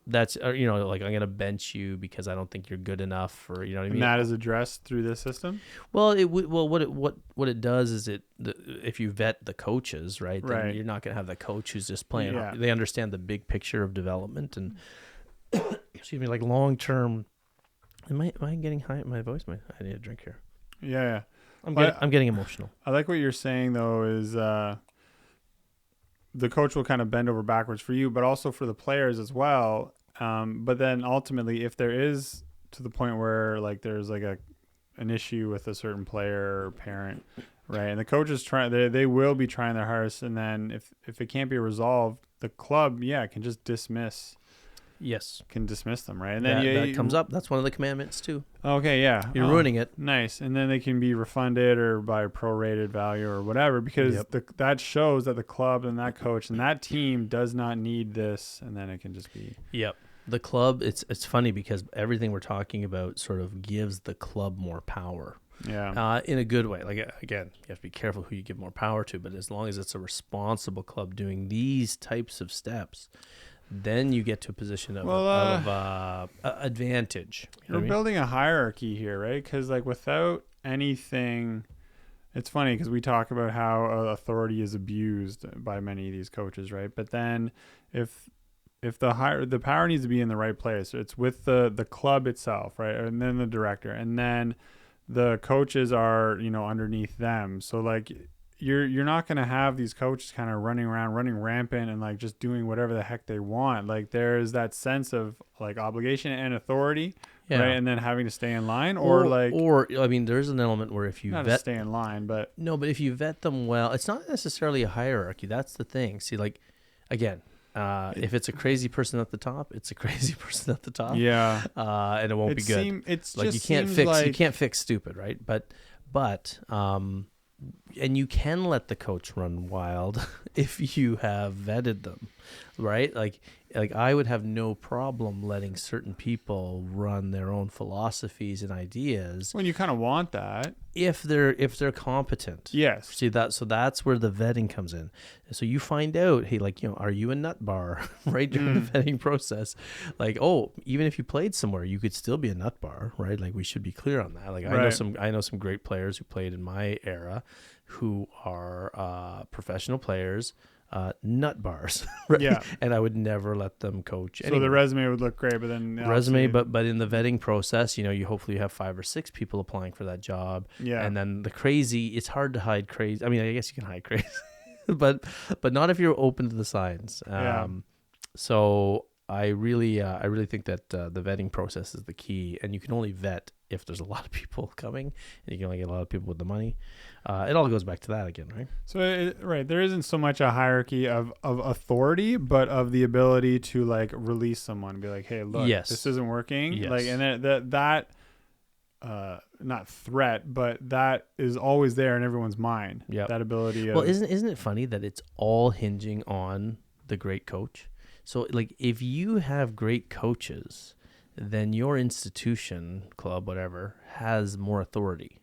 that's like, I'm going to bench you because I don't think you're good enough, or what I mean. And that is addressed through this system. Well, what it does is if you vet the coaches, right, then you're not going to have the coach who's just playing. Yeah. They understand the big picture of development and excuse me, like long term. Am I getting high? My voice? I need a drink here. Yeah. I'm getting emotional. I like what you're saying though. Is the coach will kind of bend over backwards for you, but also for the players as well. But then ultimately, if there is to the point where like there's like an issue with a certain player or parent, right, and the coach is they will be trying their hardest, and then if it can't be resolved, the club can just dismiss. Yes. Can dismiss them, right? And then that comes up. That's one of the commandments too. Okay, yeah. You're ruining it. Nice. And then they can be refunded or by prorated value or whatever, because that shows that the club and that coach and that team does not need this, and then it can just be. Yep. The club, it's funny because everything we're talking about sort of gives the club more power. Yeah. In a good way. Like, again, you have to be careful who you give more power to, but as long as it's a responsible club doing these types of steps, then you get to a position of advantage. We're building a hierarchy here, right? Because like without anything, it's funny because we talk about how authority is abused by many of these coaches, right? But then if the power needs to be in the right place, it's with the club itself, right? And then the director, and then the coaches are underneath them. So like you're not going to have these coaches kind of running rampant and like just doing whatever the heck they want. Like there's that sense of like obligation and authority, right? And then having to stay in line, or I mean, there's an element where if you not to stay in line, but if you vet them well, it's not necessarily a hierarchy. That's the thing. See, like again, if it's a crazy person at the top, it's a crazy person at the top. Yeah. And it won't be good. It's like just you can't fix stupid, right? But and you can let the coach run wild if you have vetted them, right? Like I would have no problem letting certain people run their own philosophies and ideas. When you kind of want that, if they're competent. Yes. See that, so that's where the vetting comes in. So you find out, hey, like, are you a nut bar, right? During the vetting process, like, even if you played somewhere, you could still be a nut bar, right? Like we should be clear on that. Like I know some great players who played in my era, who are professional players. Nut bars, right? Yeah. And I would never let them coach. So the resume would look great, but then but in the vetting process, you hopefully have 5 or 6 people applying for that job. Yeah. And then the crazy, it's hard to hide crazy. I mean, I guess you can hide crazy, but not if you're open to the signs. So I really think that the vetting process is the key, and you can only vet if there's a lot of people coming, and you can only get a lot of people with the money. It all goes back to that again, right? So there isn't so much a hierarchy of authority, but of the ability to like release someone and be like, hey, look, this isn't working. Yes. Like, and then that not threat, but that is always there in everyone's mind. Yeah. That ability. Well, isn't it funny that it's all hinging on the great coach? So like if you have great coaches, then your institution, club, whatever, has more authority,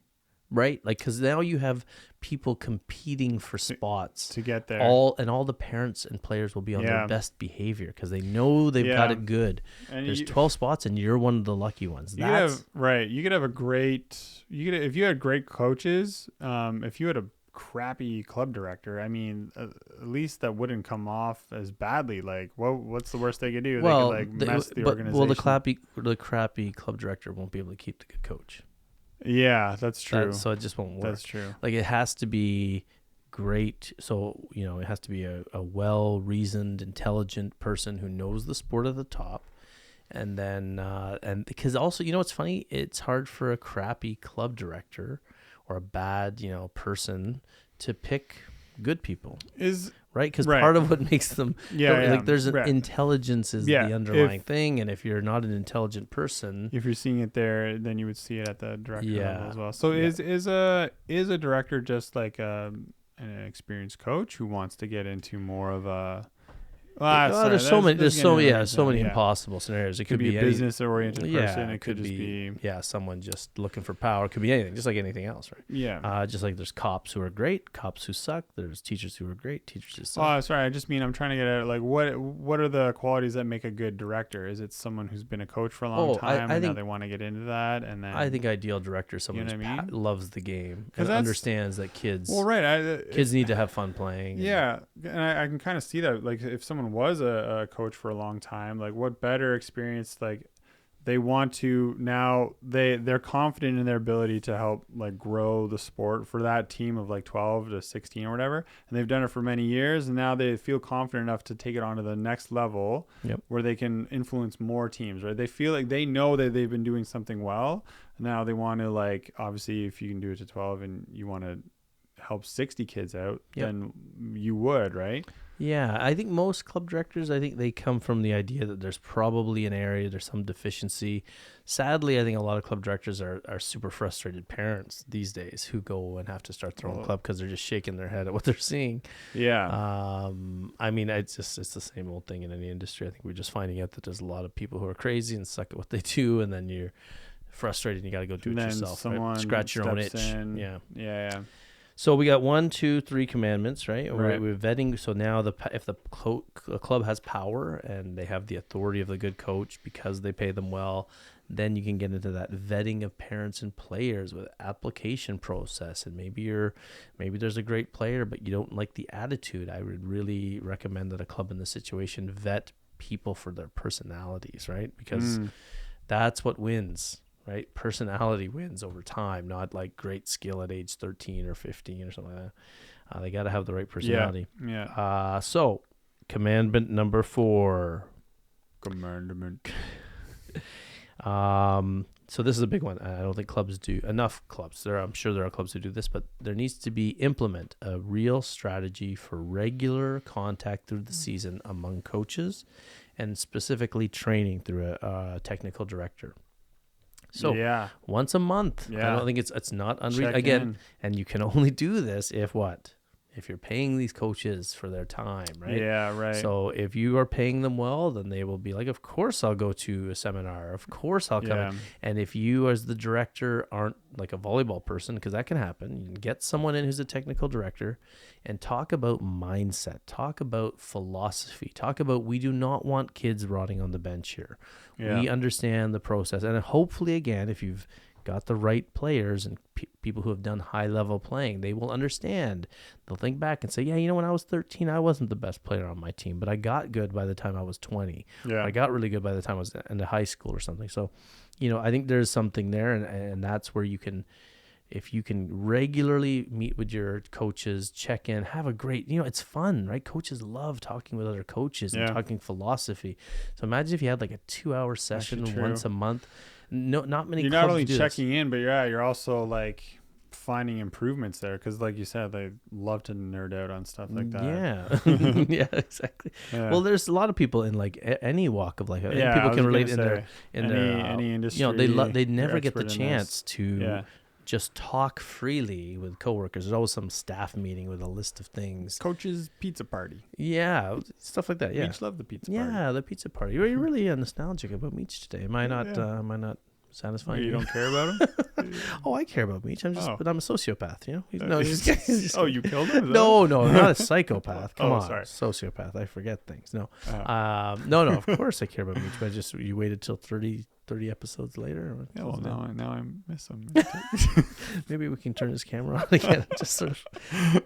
right? Like, because now you have people competing for spots to get there. all the parents and players will be on their best behavior because they know they've got it good. And there's 12 spots and you're one of the lucky ones. You could have a great, if you had great coaches, if you had a crappy club director, I mean, at least that wouldn't come off as badly. Like, what's the worst they could do? Well, they could mess the organization. Well, the crappy club director won't be able to keep the good coach. Yeah, that's true. So it just won't work. That's true. Like, it has to be great. So, it has to be a well-reasoned, intelligent person who knows the sport at the top. And then, and because also, it's funny, it's hard for a crappy club director or a bad, person to pick good people. Right? Because part of what makes them, there's an intelligence is the underlying thing. And if you're not an intelligent person, if you're seeing it there, then you would see it at the director level as well. So is a director just like an experienced coach who wants to get into more of a there's so many impossible scenarios. It could be a business oriented person. It could just be someone just looking for power. It could be anything, just like anything else, right? Yeah. Just like there's cops who are great, cops who suck. There's teachers who are great, teachers who suck. Oh, sorry. I just mean I'm trying to get at like what are the qualities that make a good director? Is it someone who's been a coach for a long time and now they want to get into that? And then I think ideal director is someone who loves the game and understands that kids. Well, right. Kids need to have fun playing. Yeah, and I can kind of see that. Like if someone was a coach for a long time, like what better experience, like they want to now they're confident in their ability to help like grow the sport for that team of like 12 to 16 or whatever, and they've done it for many years, and now they feel confident enough to take it on to the next level where they can influence more teams, right? They feel like they know that they've been doing something well. Now they want to, like, obviously if you can do it to 12 and you want to help 60 kids out, then you would, right? Yeah, I think most club directors, I think they come from the idea that there's probably an area, there's some deficiency. Sadly, I think a lot of club directors are super frustrated parents these days who go and have to start their own club because they're just shaking their head at what they're seeing. Yeah. I mean, it's the same old thing in any industry. I think we're just finding out that there's a lot of people who are crazy and suck at what they do, and then you're frustrated and you got to go do it yourself. Right? Scratch your own itch. Yeah. So we got 1, 2, 3 commandments, right? We're vetting. So now if the club has power and they have the authority of the good coach because they pay them well, then you can get into that vetting of parents and players with application process. And maybe there's a great player, but you don't like the attitude. I would really recommend that a club in this situation vet people for their personalities, right? Because that's what wins. Right? Personality wins over time, not like great skill at age 13 or 15 or something like that. They got to have the right personality. Yeah. So, commandment number 4. Commandment. So this is a big one. I don't think clubs do enough. I'm sure there are clubs who do this, but there needs to be implement a real strategy for regular contact through the season among coaches, and specifically training through a technical director. So once a month, I don't think it's not unreasonable again. And you can only do this if you're paying these coaches for their time, right? Yeah, right. So if you are paying them well, then they will be like, of course I'll go to a seminar. Of course I'll come in. And if you as the director aren't like a volleyball person, because that can happen, you can get someone in who's a technical director and talk about mindset, talk about philosophy, talk about we do not want kids rotting on the bench here. Yeah. We understand the process. And hopefully, again, if you've got the right players and people who have done high level playing, they will understand. They'll think back and say, yeah, when I was 13, I wasn't the best player on my team, but I got good by the time I was 20. Yeah. I got really good by the time I was into high school or something. So, I think there's something there, and that's where you can, if you can regularly meet with your coaches, check in, have a great, it's fun, right? Coaches love talking with other coaches and talking philosophy. So imagine if you had like a 2-hour session once a month. No, not many. You're not only checking in, but you're also like finding improvements there, because like you said, they love to nerd out on stuff like that. Yeah. Yeah, exactly. Yeah. Well, there's a lot of people in like any walk of life. Yeah, people can relate in any industry. They never get the chance to just talk freely with coworkers. There's always some staff meeting with a list of things. Coach's pizza party. Yeah, stuff like that. Yeah, Meech loved the pizza party. Yeah, the pizza party. You're really nostalgic about Meech today. Am I not satisfying. You don't care about him? Oh, I care about Meech. But I'm a sociopath, you know? Oh, you killed him? No, not a psychopath. Come on. Sorry. Sociopath. I forget things. No. Oh. No, of course I care about Meech, but you waited till 30 episodes later. Yeah, well, now I miss him. Maybe we can turn his camera on again.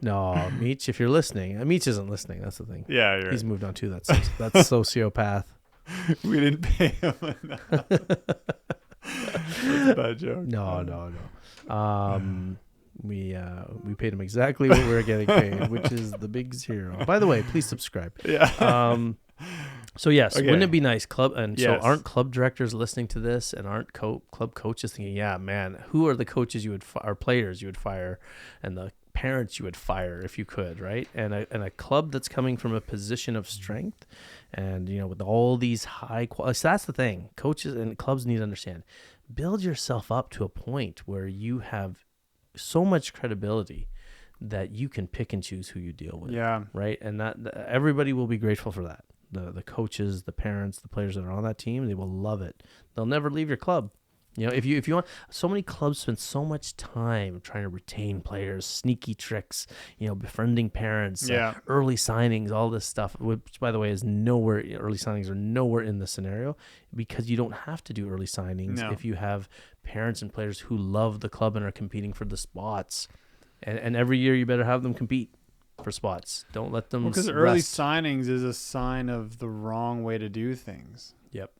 No, Meech, if you're listening. Meech isn't listening. That's the thing. Yeah, He's moved on too. That's sociopath. We didn't pay him enough. That's a bad joke. No. We paid him exactly what we were getting paid, which is the big zero. By the way, please subscribe. Yeah. So yes, Okay. wouldn't it be nice, club? And so Yes. aren't club directors listening to this, and aren't club coaches thinking, yeah, man, who are the coaches you would or players you would fire, and the parents you would fire if you could, right? And a club that's coming from a position of strength, and with all these high quality. So that's the thing. Coaches and clubs need to understand. Build yourself up to a point where you have so much credibility that you can pick and choose who you deal with. Yeah. Right. And that everybody will be grateful for that. The coaches, the parents, the players that are on that team, they will love it. They'll never leave your club. If you want, so many clubs spend so much time trying to retain players, sneaky tricks, befriending parents, early signings, all this stuff, which by the way is nowhere. Early signings are nowhere in the scenario, because you don't have to do early signings if you have parents and players who love the club and are competing for the spots. And every year you better have them compete for spots. Don't let them because early signings is a sign of the wrong way to do things. Yep.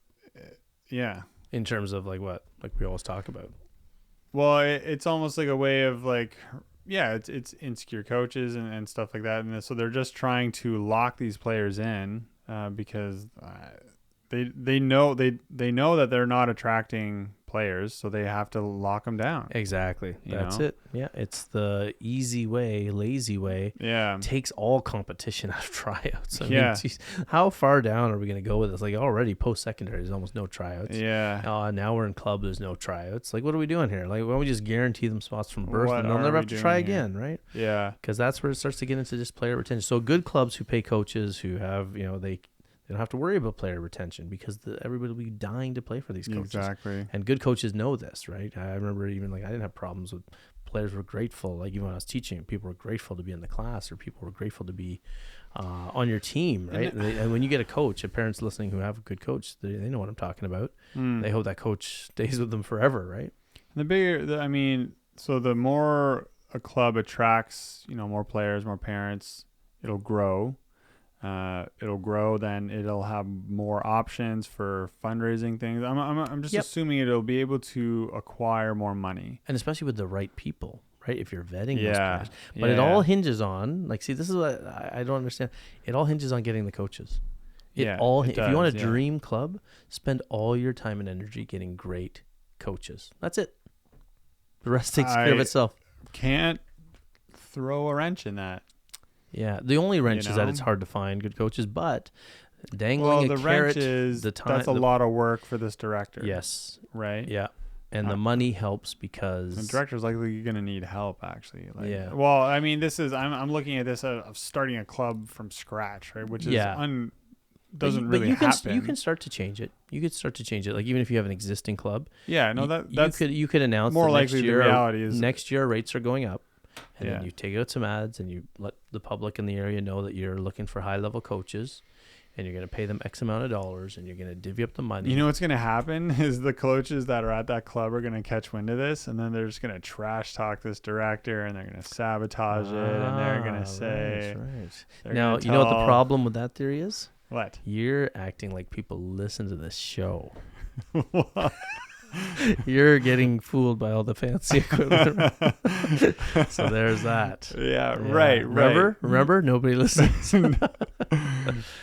Yeah. In terms of like what? Like we always talk about. Well, it's almost like a way of like, it's insecure coaches and stuff like that. And so they're just trying to lock these players in because they know that they're not attracting players, so they have to lock them down. Exactly. That's it. Yeah, it's the easy way, lazy way. Yeah. Takes all competition out of tryouts. I mean, geez, how far down are we going to go with this? Like already post-secondary, there's almost no tryouts. Yeah. Now we're in club, there's no tryouts. Like, what are we doing here? Like, why don't we just guarantee them spots from birth and they'll never have to try again, right? Yeah. Because that's where it starts to get into just player retention. So good clubs who pay coaches who have, they don't have to worry about player retention, because everybody will be dying to play for these coaches. Exactly. And good coaches know this, right? I remember even I didn't have problems with players were grateful. Like even when I was teaching, people were grateful to be in the class, or people were grateful to be on your team, right? And when you get a coach, and parents listening who have a good coach, they know what I'm talking about. They hope that coach stays with them forever, right? And so the more a club attracts, more players, more parents, it'll grow. Then it'll have more options for fundraising things. I'm just assuming it'll be able to acquire more money, and especially with the right people, right? If you're vetting those players, but it all hinges on this is what I don't understand. It all hinges on getting the coaches. If you want a dream club, spend all your time and energy getting great coaches. That's it. The rest takes care of itself. Can't throw a wrench in that. Yeah, the only wrench is that it's hard to find good coaches, but dangling a carrot, wrench is that's a lot of work for this director. Yes. Right? Yeah. And the money helps because the director's likely going to need help, actually. Yeah. Well, this is I'm looking at this of starting a club from scratch, right? Which is doesn't really happen. You can start to change it. You could start to change it. Like even if you have an existing club. Yeah. No, that's you could announce more that likely. The reality is next year rates are going up. And then you take out some ads and you let the public in the area know that you're looking for high-level coaches, and you're going to pay them X amount of dollars, and you're going to divvy up the money. You know what's going to happen is the coaches that are at that club are going to catch wind of this, and then they're just going to trash talk this director, and they're going to sabotage it, and they're going to say... Right. Now, you know what the problem with that theory is? What? You're acting like people listen to this show. You're getting fooled by all the fancy equipment. So there's that. Yeah, right. Remember? Nobody listens.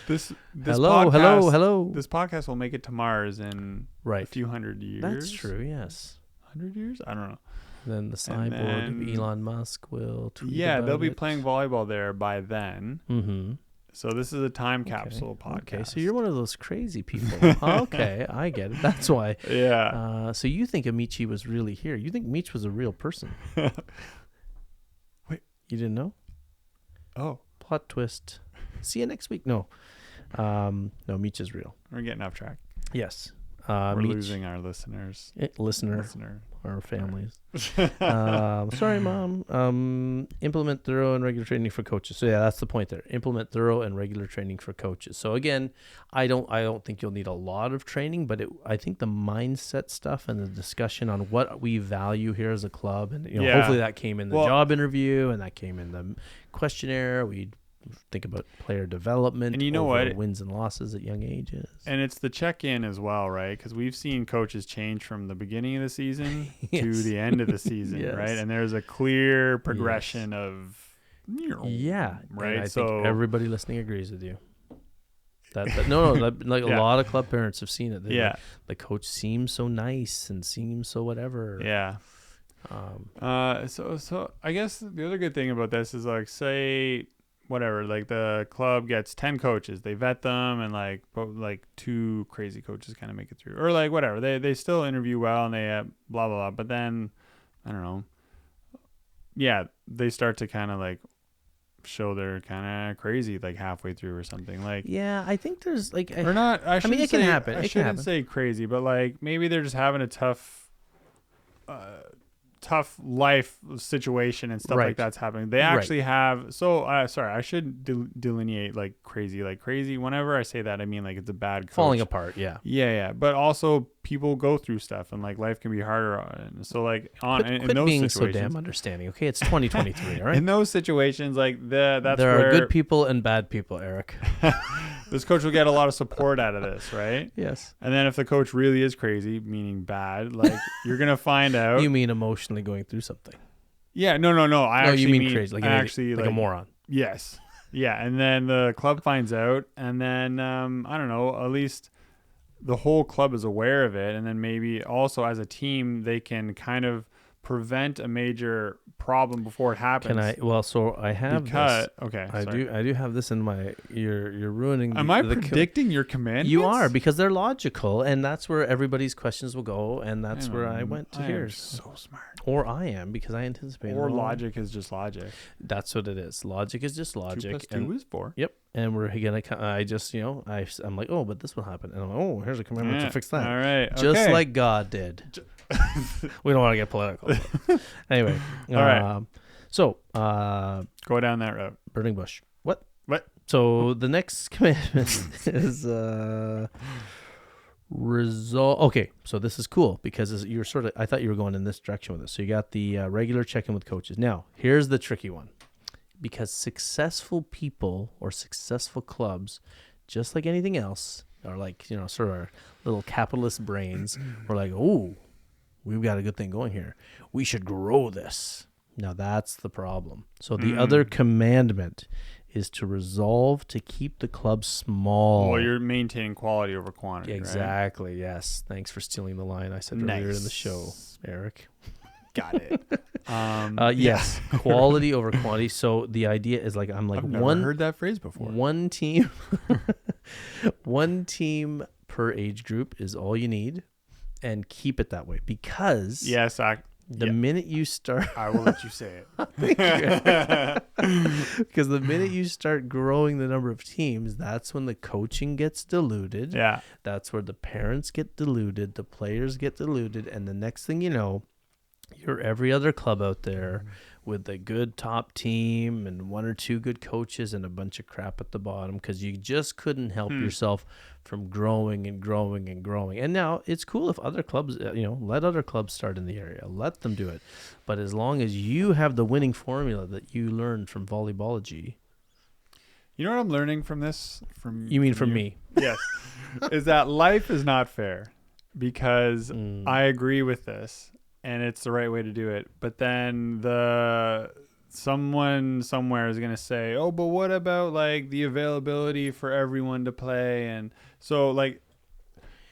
This hello. This podcast will make it to Mars in a few hundred years. That's true, yes. 100 years? I don't know. Then the cyborg of Elon Musk will tweet they'll be playing volleyball there by then. Mm-hmm. So this is a time capsule podcast. Okay, so you're one of those crazy people. Okay, I get it. That's why. Yeah. So you think Amici was really here. You think Meech was a real person. Wait. You didn't know? Oh. Plot twist. See you next week. No, Meech is real. We're getting off track. Yes. We're meet losing our listeners. listener our families. Sorry, Mom. Implement thorough and regular training for coaches. So yeah, that's the point there. Implement thorough and regular training for coaches. So again, I don't think you'll need a lot of training, but I think the mindset stuff and the discussion on what we value here as a club, and hopefully that came in the job interview and that came in the questionnaire. We think about player development, and wins and losses at young ages, and it's the check-in as well, right? Because we've seen coaches change from the beginning of the season to the end of the season, right? And there's a clear progression of right. And I think everybody listening agrees with you. Like a lot of club parents have seen it. The coach seems so nice and seems so whatever. So I guess the other good thing about this is, like, say whatever, like the club gets 10 coaches, they vet them, and like 2 crazy coaches kind of make it through, or like whatever, they still interview well and they blah blah blah, but then I don't know, they start to kind of like show they're kind of crazy like halfway through or something, like I think there's like or not, I mean it can happen. I shouldn't say crazy, but like maybe they're just having a tough life situation and stuff like that's happening. They actually have, sorry, I should delineate like crazy. Whenever I say that, I mean like it's a bad coach. Falling apart. Yeah. But also people go through stuff and like life can be harder. So like in those being situations, so damn understanding. Okay, it's 2023. All right. In those situations, like there are good people and bad people, Eric. This coach will get a lot of support out of this, right? Yes. And then if the coach really is crazy, meaning bad, like you're gonna find out. You mean emotionally going through something? Yeah. No. I actually you mean crazy, like a moron. Yes. Yeah. And then the club finds out, and then I don't know. At least the whole club is aware of it, and then maybe also as a team they can kind of prevent a major problem before it happens. Can I? Well, so I have this. Okay. I do have this in my. You're ruining. Am I predicting your commandments? You are, because they're logical, and that's where everybody's questions will go, and that's where I went to here. So smart. Or I am, because I anticipate. Or logic is just logic. That's what it is. Logic is just logic. 2 + 2 is 4. Yep. And we're gonna. I just I'm like, oh, but this will happen, and I'm like, oh, here's a commandment to fix that. All right. Just like God did. We don't want to get political. Anyway. All right. So go down that route. Burning bush. What? So the next commandment is resolve. Okay, so this is cool because you're I thought you were going in this direction with this. So you got the regular check-in with coaches. Now, here's the tricky one. Because successful people or successful clubs, just like anything else, are like, sort of our little capitalist brains. We're like, oh, we've got a good thing going here. We should grow this. Now that's the problem. So the other commandment is to resolve to keep the club small. Well, you're maintaining quality over quantity. Exactly. Right? Yes. Thanks for stealing the line I said earlier in the show, Eric. Got it. Yes, quality over quantity. So the idea is like, I've never heard that phrase before. One team, one team per age group is all you need, and keep it that way, because the minute you start, I will let you say it. Because the minute you start growing the number of teams, that's when the coaching gets diluted. Yeah, that's where the parents get diluted, the players get diluted, and the next thing you know, you're every other club out there with a good top team and 1 or 2 good coaches and a bunch of crap at the bottom, because you just couldn't help yourself from growing and growing and growing. And now it's cool if other clubs, let other clubs start in the area. Let them do it. But as long as you have the winning formula that you learned from Volleyballology. You know what I'm learning from this? From me? Yes. Is that life is not fair, because I agree with this. And it's the right way to do it. But then someone somewhere is going to say, oh, but what about like the availability for everyone to play? And so like,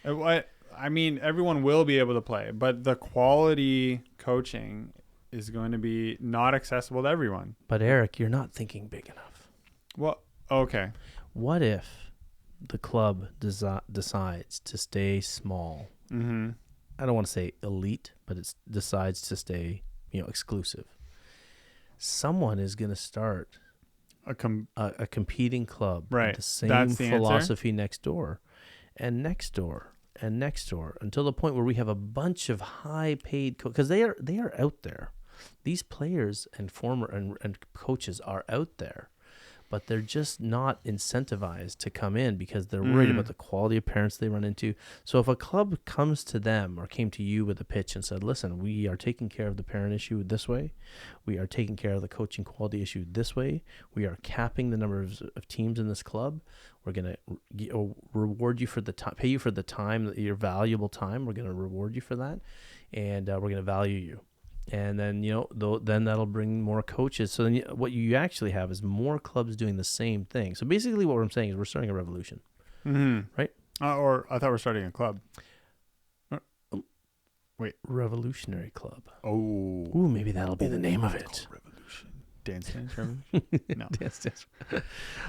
I mean, everyone will be able to play, but the quality coaching is going to be not accessible to everyone. But Eric, you're not thinking big enough. Well, okay. What if the club decides to stay small? Mm-hmm. I don't want to say elite, but it decides to stay, exclusive. Someone is going to start a competing club, right? With the same philosophy next door, and next door and next door until the point where we have a bunch of high paid because they are out there. These players and former and coaches are out there, but they're just not incentivized to come in because they're worried about the quality of parents they run into. So if a club comes to them or came to you with a pitch and said, listen, we are taking care of the parent issue this way. We are taking care of the coaching quality issue this way. We are capping the number of teams in this club. We're going to reward you for the time, pay you for the time, your valuable time. We're going to reward you for that. And we're going to value you. And then, then that'll bring more coaches. So then what you actually have is more clubs doing the same thing. So basically what I'm saying is we're starting a revolution. Right? Or I thought we're starting a club. Wait. Revolutionary Club. Oh. Ooh, maybe that'll be the name of it. Revolution. Dance Revolution? No. Dance.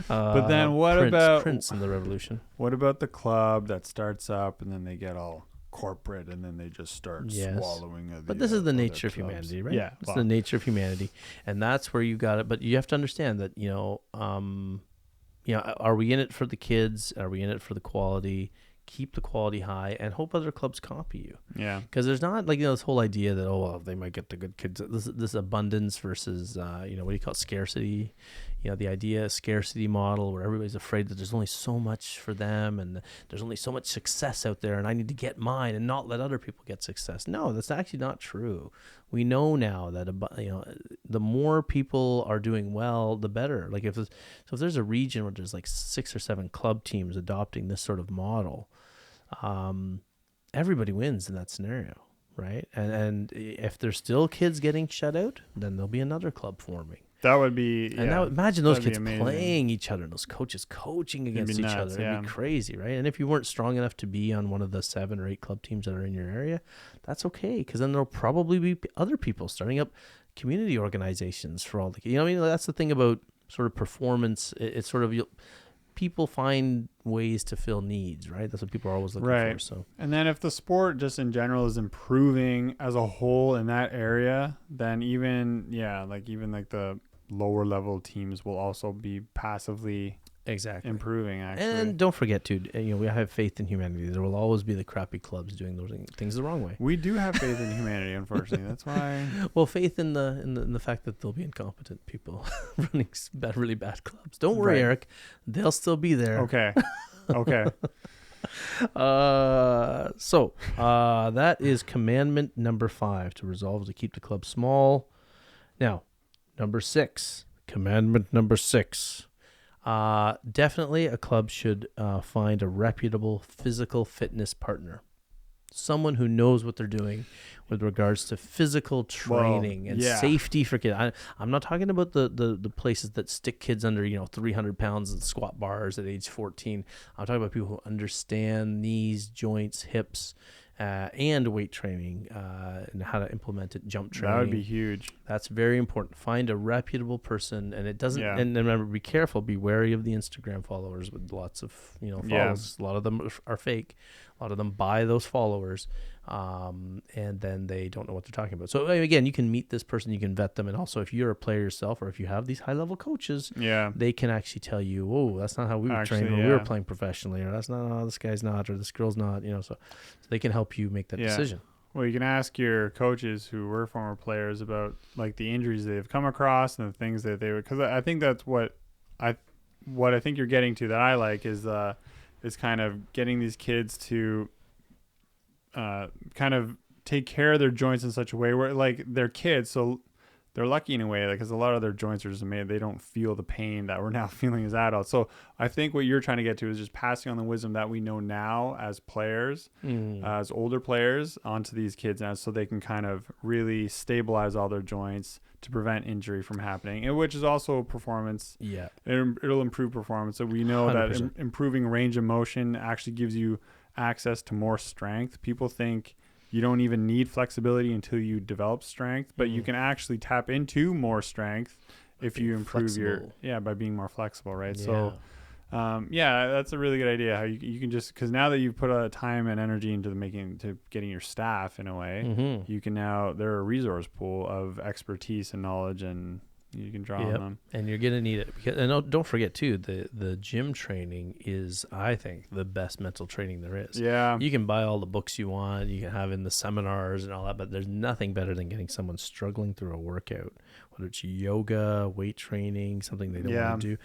But then what about... Prince in the Revolution. What about the club that starts up and then they get all corporate and then they just start swallowing but this is the nature of humanity, right? It's the nature of humanity, and that's where you got it. But you have to understand that are we in it for the kids? Are we in it for the quality? Keep the quality high and hope other clubs copy you. Yeah, because there's not this whole idea that they might get the good kids. This abundance versus what do you call it? Scarcity. The idea scarcity model where everybody's afraid that there's only so much for them and there's only so much success out there and I need to get mine and not let other people get success. No, that's actually not true. We know now that the more people are doing well, the better. Like if there's a region where there's 6 or 7 club teams adopting this sort of model, everybody wins in that scenario, right? And if there's still kids getting shut out, then there'll be another club forming. That would be, and now imagine those kids playing each other, and those coaches coaching against each other. It'd be crazy, right? And if you weren't strong enough to be on one of the 7 or 8 club teams that are in your area, that's okay, because then there'll probably be other people starting up community organizations for all the. That's the thing about sort of performance. It's sort of people find ways to fill needs, right? That's what people are always looking for. So, and then if the sport just in general is improving as a whole in that area, then even the lower level teams will also be passively improving. Actually, and don't forget too, we have faith in humanity. There will always be the crappy clubs doing those things the wrong way. We do have faith in humanity, unfortunately. That's why. Well, faith in the fact that there'll be incompetent people running really bad clubs. Don't worry, Eric. They'll still be there. Okay. So that is commandment number 5, to resolve to keep the club small. Now, number 6, commandment number 6. Definitely a club should find a reputable physical fitness partner. Someone who knows what they're doing with regards to physical training and safety for kids. I'm not talking about the places that stick kids under 300 pounds and squat bars at age 14. I'm talking about people who understand knees, joints, hips, and weight training and how to implement it, jump training. That would be huge. That's very important. Find a reputable person, and it doesn't. And remember, be careful. Be wary of the Instagram followers with lots of follows. A lot of them are fake. A lot of them buy those followers, and then they don't know what they're talking about. So again, you can meet this person, you can vet them, and also if you're a player yourself, or if you have these high-level coaches, they can actually tell you, "Oh, that's not how we were trained when we were playing professionally," or "That's not how this guy's not," or "This girl's not." So they can help you make that decision. Well, you can ask your coaches who were former players about the injuries they've come across and the things that they would. Because I think that's what I think you're getting to that I like is kind of getting these kids to kind of take care of their joints in such a way where they're kids, so they're lucky in a way, because a lot of their joints are just made, they don't feel the pain that we're now feeling as adults. So I think what you're trying to get to is just passing on the wisdom that we know now as players, as older players, onto these kids now, so they can kind of really stabilize all their joints to prevent injury from happening, and which is also performance. It'll improve performance. So we know 100%. That improving range of motion actually gives you access to more strength. People think you don't even need flexibility until you develop strength, but you can actually tap into more strength if you improve by being more flexible, right? So that's a really good idea. How you can just, because now that you've put a time and energy into getting your staff in a way, you can now, they're a resource pool of expertise and knowledge, and you can draw on them. And you're gonna need it because, and don't forget too, the gym training is, I think, the best mental training there is. Yeah. You can buy all the books you want, you can have in the seminars and all that, but there's nothing better than getting someone struggling through a workout, whether it's yoga, weight training, something they don't want to do.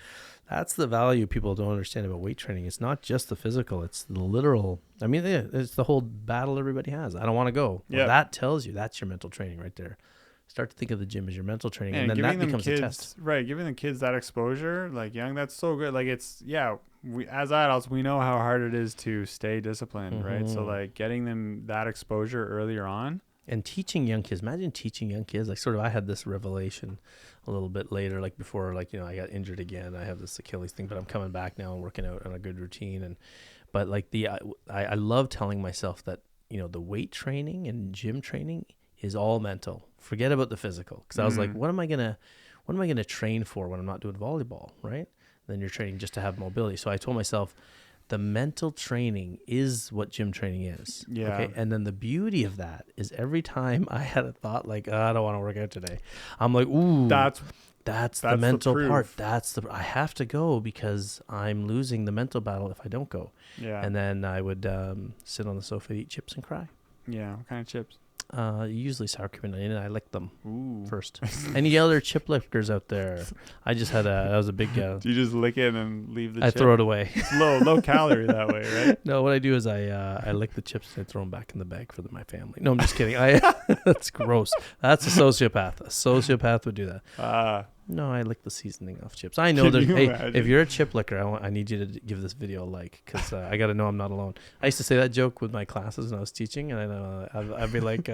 That's the value people don't understand about weight training. It's not just the physical, it's the literal. I mean, it's the whole battle everybody has. I don't want to go. Well, that tells you that's your mental training right there. Start to think of the gym as your mental training, and then that becomes a test. Right, giving the kids that exposure, like young, that's so good. Like it's, we as adults, we know how hard it is to stay disciplined, right? So like getting them that exposure earlier on. And teaching young kids, imagine teaching young kids, like sort of, I had this revelation a little bit later, like before, like, I got injured again. I have this Achilles thing, but I'm coming back now and working out on a good routine. But like I love telling myself that, the weight training and gym training is all mental. Forget about the physical. Cause I was like, what am I going to train for when I'm not doing volleyball? Right. Then you're training just to have mobility. So I told myself, the mental training is what gym training is. Yeah. Okay. And then the beauty of that is every time I had a thought like, I don't want to work out today, I'm like, ooh, that's the mental part. I have to go because I'm losing the mental battle if I don't go. Yeah. And then I would sit on the sofa, eat chips and cry. Yeah. What kind of chips? Usually sour cream and onion. I lick them first. Any other chip lickers out there? I just had that was a big. Do you just lick it and leave the chip? I throw it away. It's low calorie that way, right? No, what I do is I lick the chips and I throw them back in the bag for my family. No, I'm just kidding. That's gross. That's a sociopath. A sociopath would do that. No, I lick the seasoning off chips. I know there's. Hey, if you're a chip licker, I need you to give this video a like because I got to know I'm not alone. I used to say that joke with my classes when I was teaching, and I know I'd be like,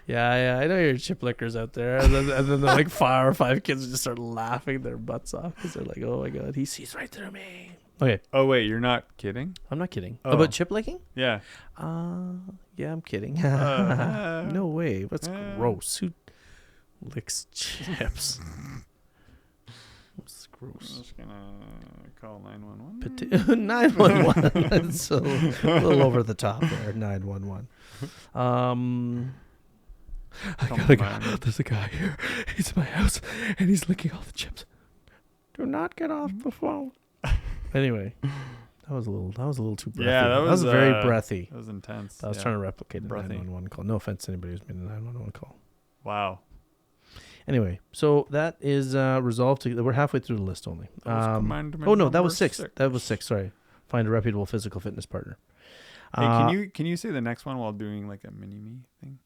yeah, I know you're chip lickers out there, and then like 4 or 5 kids would just start laughing their butts off because they're like, oh my god, he sees right through me. Okay. Oh wait, you're not kidding? I'm not kidding. Oh. About chip licking? Yeah. Yeah, I'm kidding. No way. That's gross. Who licks chips? It's gross. I'm just gonna call 911. 911. That's a little over the top there. 911. I gotta go. There's a guy here. He's in my house and he's licking all the chips. Do not get off the phone. Anyway, that was a little too breathy. Yeah, that was very breathy. That was intense. I was trying to replicate a 911 call. No offense to anybody who's made a 911 call. Wow. Anyway, so that is resolved. We're halfway through the list only. That was 6. That was 6. Sorry. Find a reputable physical fitness partner. Hey, can you say the next one while doing like a mini me thing?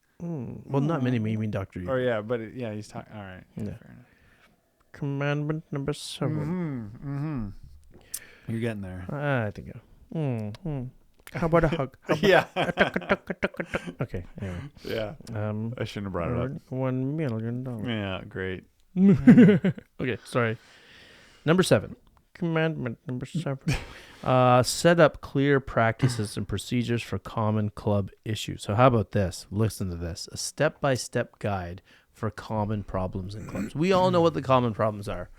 Well, not mini me. You mean Dr. Oh yeah, but he's talking. All right. Yeah. Fair enough. Commandment number 7. You're getting there. I think so. How about a hug? Yeah. Okay. Anyway. Yeah. I shouldn't have brought it up. $1 million. Yeah. Great. Okay. Sorry. Number 7. Commandment number 7. Set up clear practices and procedures for common club issues. So how about this? Listen to this. A step-by-step guide for common problems in clubs. We all know what the common problems are.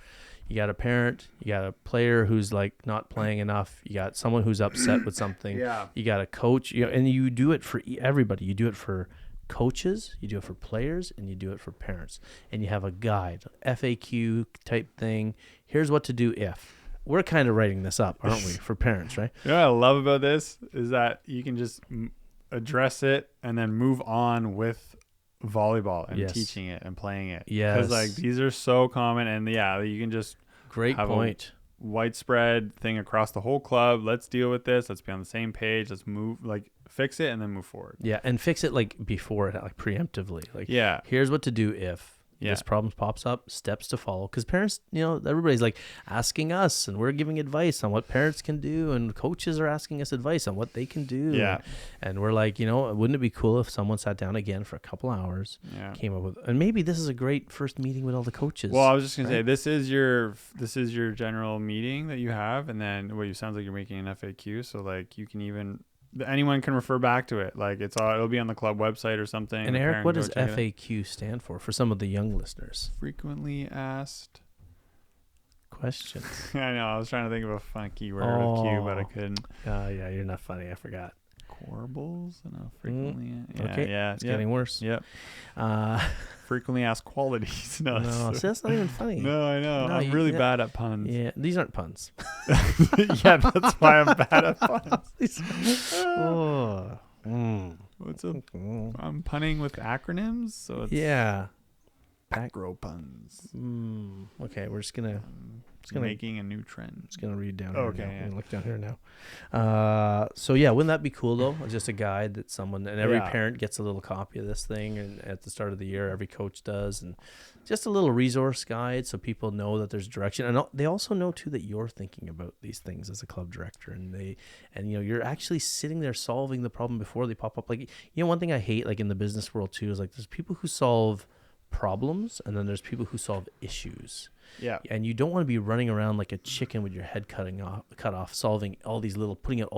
You got a parent, you got a player who's like not playing enough, you got someone who's upset with something, you got a coach, and you do it for everybody. You do it for coaches, you do it for players, and you do it for parents. And you have a guide, FAQ type thing. Here's what to do if. We're kind of writing this up, aren't we, for parents, right? You know what I love about this is that you can just address it and then move on with volleyball and teaching it and playing it. Yes. Because like these are so common, and you can just have point. A widespread thing across the whole club. Let's deal with this. Let's be on the same page. Let's move, like fix it and then move forward. Yeah, and fix it like before, like preemptively. Like here's what to do if this problem pops up, steps to follow. Because parents, everybody's like asking us, and we're giving advice on what parents can do, and coaches are asking us advice on what they can do. Yeah. And we're like, wouldn't it be cool if someone sat down again for a couple hours, came up with, and maybe this is a great first meeting with all the coaches. Well, I was just gonna say this is your general meeting that you have, and then you sounds like you're making an FAQ, so like you can even. Anyone can refer back to it. Like it'll be on the club website or something. And Eric, what does FAQ stand for some of the young listeners? Frequently asked questions. I know. I was trying to think of a funky word with Q, but I couldn't. Yeah, you're not funny. I forgot. Corbels? No, frequently. Okay. Yeah. It's getting worse. Yep. frequently asked qualities. No, No, see, that's not even funny. no, I know. No, I'm really bad at puns. Yeah, these aren't puns. Yeah, that's why I'm bad at puns. Oh. What's up? I'm punning with acronyms, so it's Yeah. macro puns. Okay, we're just gonna Making a new trend. Just gonna read down. Okay, here now. yeah. I'm gonna look down here now. So yeah, wouldn't that be cool though? Just a guide that someone and every Yeah. parent gets a little copy of this thing, and at the start of the year, every coach does, and just a little resource guide so people know that there's direction, and they also know too that you're thinking about these things as a club director, and you're actually sitting there solving the problem before they pop up. Like, one thing I hate, like in the business world too, is like there's people who solve problems, and then there's people who solve issues. Yeah. And you don't want to be running around like a chicken with your head cut off, putting out all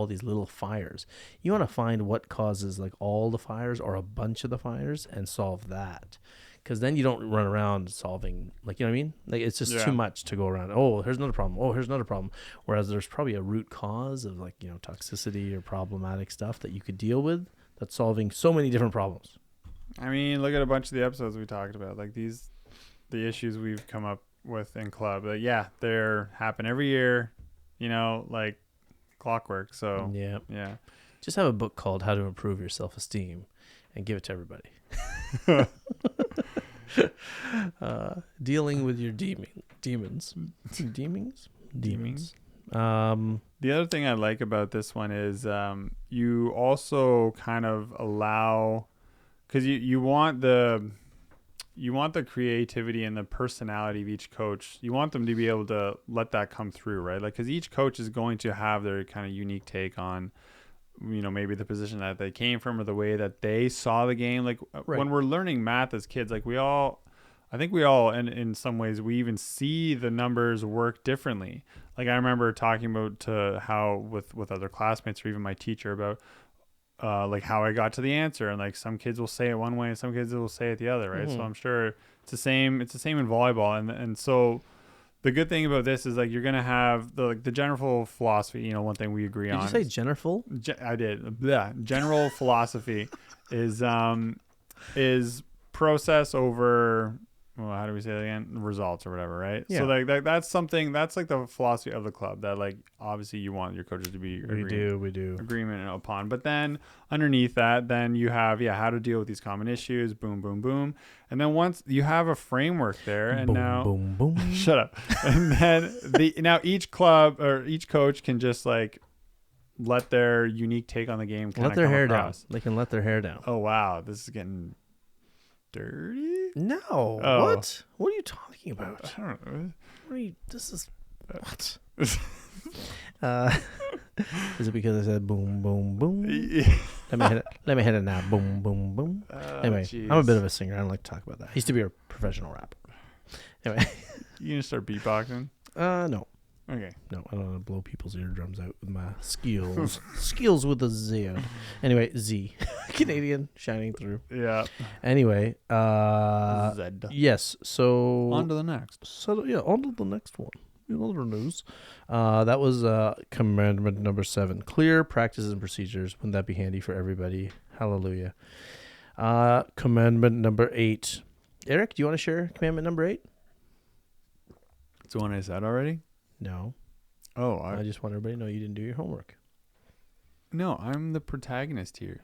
these little fires. You want to find what causes like all the fires or a bunch of the fires and solve that. Because then you don't run around solving, like, you know what I mean? Like, it's just too much to go around. Oh, here's another problem. Oh, here's another problem. Whereas there's probably a root cause of like, toxicity or problematic stuff that you could deal with that's solving so many different problems. I mean, look at a bunch of the episodes we talked about. Like the issues we've come up with in club. Like, they're happen every year, like clockwork. So yeah. Just have a book called How to Improve Your Self-Esteem and give it to everybody. Dealing with your demons. The other thing I like about this one is you also kind of allow, because you want the creativity and the personality of each coach. You want them to be able to let that come through, right? Like, because each coach is going to have their kind of unique take on, maybe the position that they came from or the way that they saw the game. Like, when we're learning math as kids, like I think we all, and in some ways, we even see the numbers work differently. Like, I remember talking about how with other classmates or even my teacher about like how I got to the answer, and like some kids will say it one way and some kids will say it the other, right? So I'm sure it's the same in volleyball, and so the good thing about this is like you're gonna have the general philosophy. One thing we agree on. Did you say general? I did. Yeah, general philosophy is process over. Well, how do we say that again? Results or whatever, right? Yeah. So like that's something that's like the philosophy of the club that like obviously you want your coaches to be We do. agreement upon. But then underneath that, then you have how to deal with these common issues, boom, boom, boom. And then once you have a framework there, and boom, now boom, boom. Shut up. And then now each club or each coach can just like let their unique take on the game kind of let their hair across. down. They can let their hair down. Oh wow, this is getting dirty. No. Oh. What? What are you talking about? I don't know. This is what? Is it because I said boom, boom, boom? Let me hit it now. Boom, boom, boom. Anyway, geez. I'm a bit of a singer. I don't like to talk about that. I used to be a professional rapper. Anyway. You gonna start beatboxing? No. Okay. No, I don't want to blow people's eardrums out with my skills. Skills with a Z. Anyway, Z. Canadian shining through. Yeah. Anyway, Zed. yes. So On to the next. So on to the next one. In other news, that was commandment number 7. Clear practices and procedures. Wouldn't that be handy for everybody? Hallelujah. Commandment number 8. Eric, do you want to share commandment number 8? It's the one I said already. No. Oh, I just want everybody to know you didn't do your homework. No, I'm the protagonist here.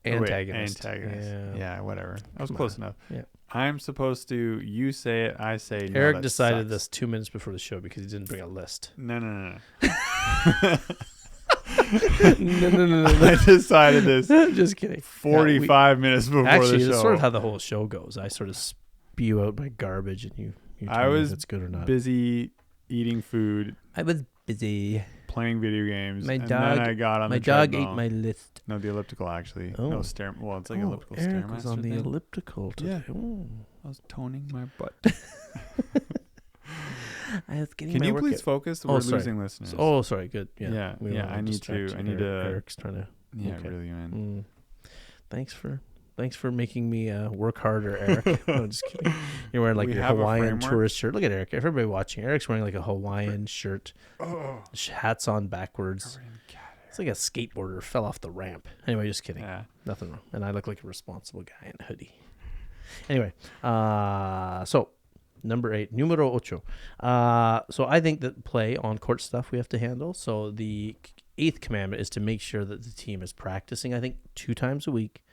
Antagonist. Antagonist. Yeah, whatever. I was Come close on. enough. Yeah. I'm supposed to. You say it. I say. No, Eric that decided sucks. this 2 minutes before the show because he didn't bring a list. No. No. I decided this Just kidding. 45 minutes before Actually, the show. that's sort of how the whole show goes. I sort of spew out my garbage, and you I tell me was if it's good or not. busy eating food, I was busy. playing video games. My and dog- then I got on My the dog treadmill. ate my list. No, the elliptical actually. Oh. No stair. Well, it's like elliptical Eric stairmaster was on the thing. elliptical today. Yeah. Ooh. I was toning my butt. I was getting Can my you workout. please focus? Oh, We're sorry. losing listeners. Oh, sorry. Good. Yeah. Yeah, We don't yeah, wanna I need distract to- you. I need to- Eric's trying to. Yeah, okay. really, man. Thanks for making me work harder, Eric. No, just kidding. You're wearing like We your have a Hawaiian framework? tourist shirt. Look at Eric. Everybody watching. Eric's wearing like a Hawaiian shirt. Oh, Hats on backwards. It's like a skateboarder fell off the ramp. Anyway, just kidding. Yeah. Nothing wrong. And I look like a responsible guy in a hoodie. Anyway, so number 8, numero ocho. So I think that play on court stuff we have to handle. So the 8th commandment is to make sure that the team is practicing, I think, 2 times a week,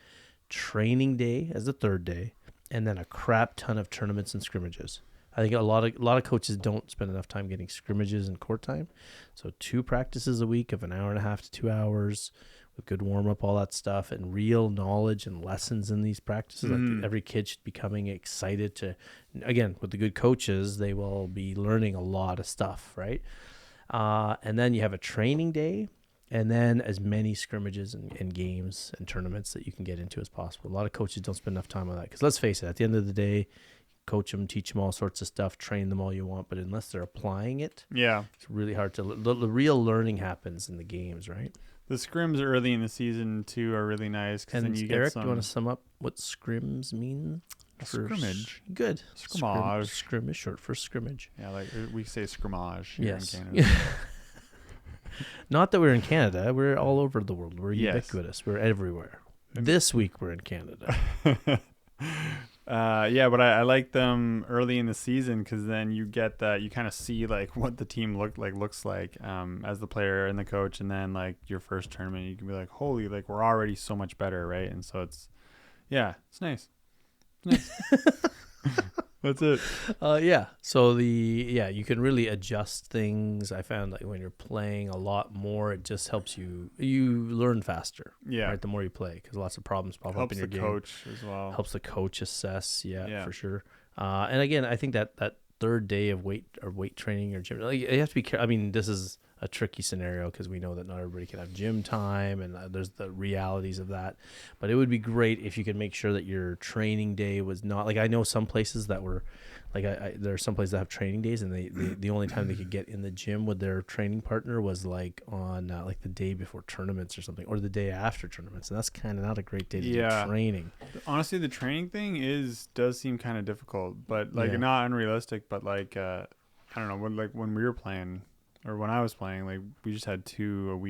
training day as the 3rd day, and then a crap ton of tournaments and scrimmages. I think a lot of coaches don't spend enough time getting scrimmages and court time. So 2 practices a week of an hour and a half to 2 hours with good warm up, all that stuff, and real knowledge and lessons in these practices. Like every kid should be coming excited to, again, with the good coaches, they will be learning a lot of stuff, right? And then you have a training day, and then as many scrimmages and games and tournaments that you can get into as possible. A lot of coaches don't spend enough time on that because let's face it, at the end of the day, coach them, teach them all sorts of stuff, train them all you want, but unless they're applying it, it's really hard to. The real learning happens in the games, right? The scrims early in the season too are really nice. And then you Eric, get some... do you want to sum up what scrims mean? Scrimmage. Good. Scrimmage. Scrim is short for scrimmage. Yeah, like we say scrimmage here in Yes. Canada. Not that we're in Canada. We're all over the world. We're Yes. ubiquitous. We're everywhere. This week we're in Canada. Yeah, but I like them early in the season because then you get that, you kind of see like what the team looks like as the player and the coach, and then like your first tournament you can be like, holy, like we're already so much better, right? And so it's nice. That's it. Yeah. So you can really adjust things. I found like when you're playing a lot more, it just helps you learn faster. Yeah. Right. The more you play, because lots of problems pop up in your game. Helps the coach as well. Helps the coach assess. Yeah. For sure. Uh, And again, I think that third day of weight training or gym, like, you have to be careful. I mean, this is a tricky scenario because we know that not everybody can have gym time, and there's the realities of that. But it would be great if you could make sure that your training day was not like, I know some places that were like, there are some places that have training days, and the only time they could get in the gym with their training partner was like on like the day before tournaments or something, or the day after tournaments, and that's kind of not a great day to do training. Honestly, the training thing does seem kind of difficult, but like not unrealistic. But like I don't know, when we were playing, or when I was playing, like we just had 2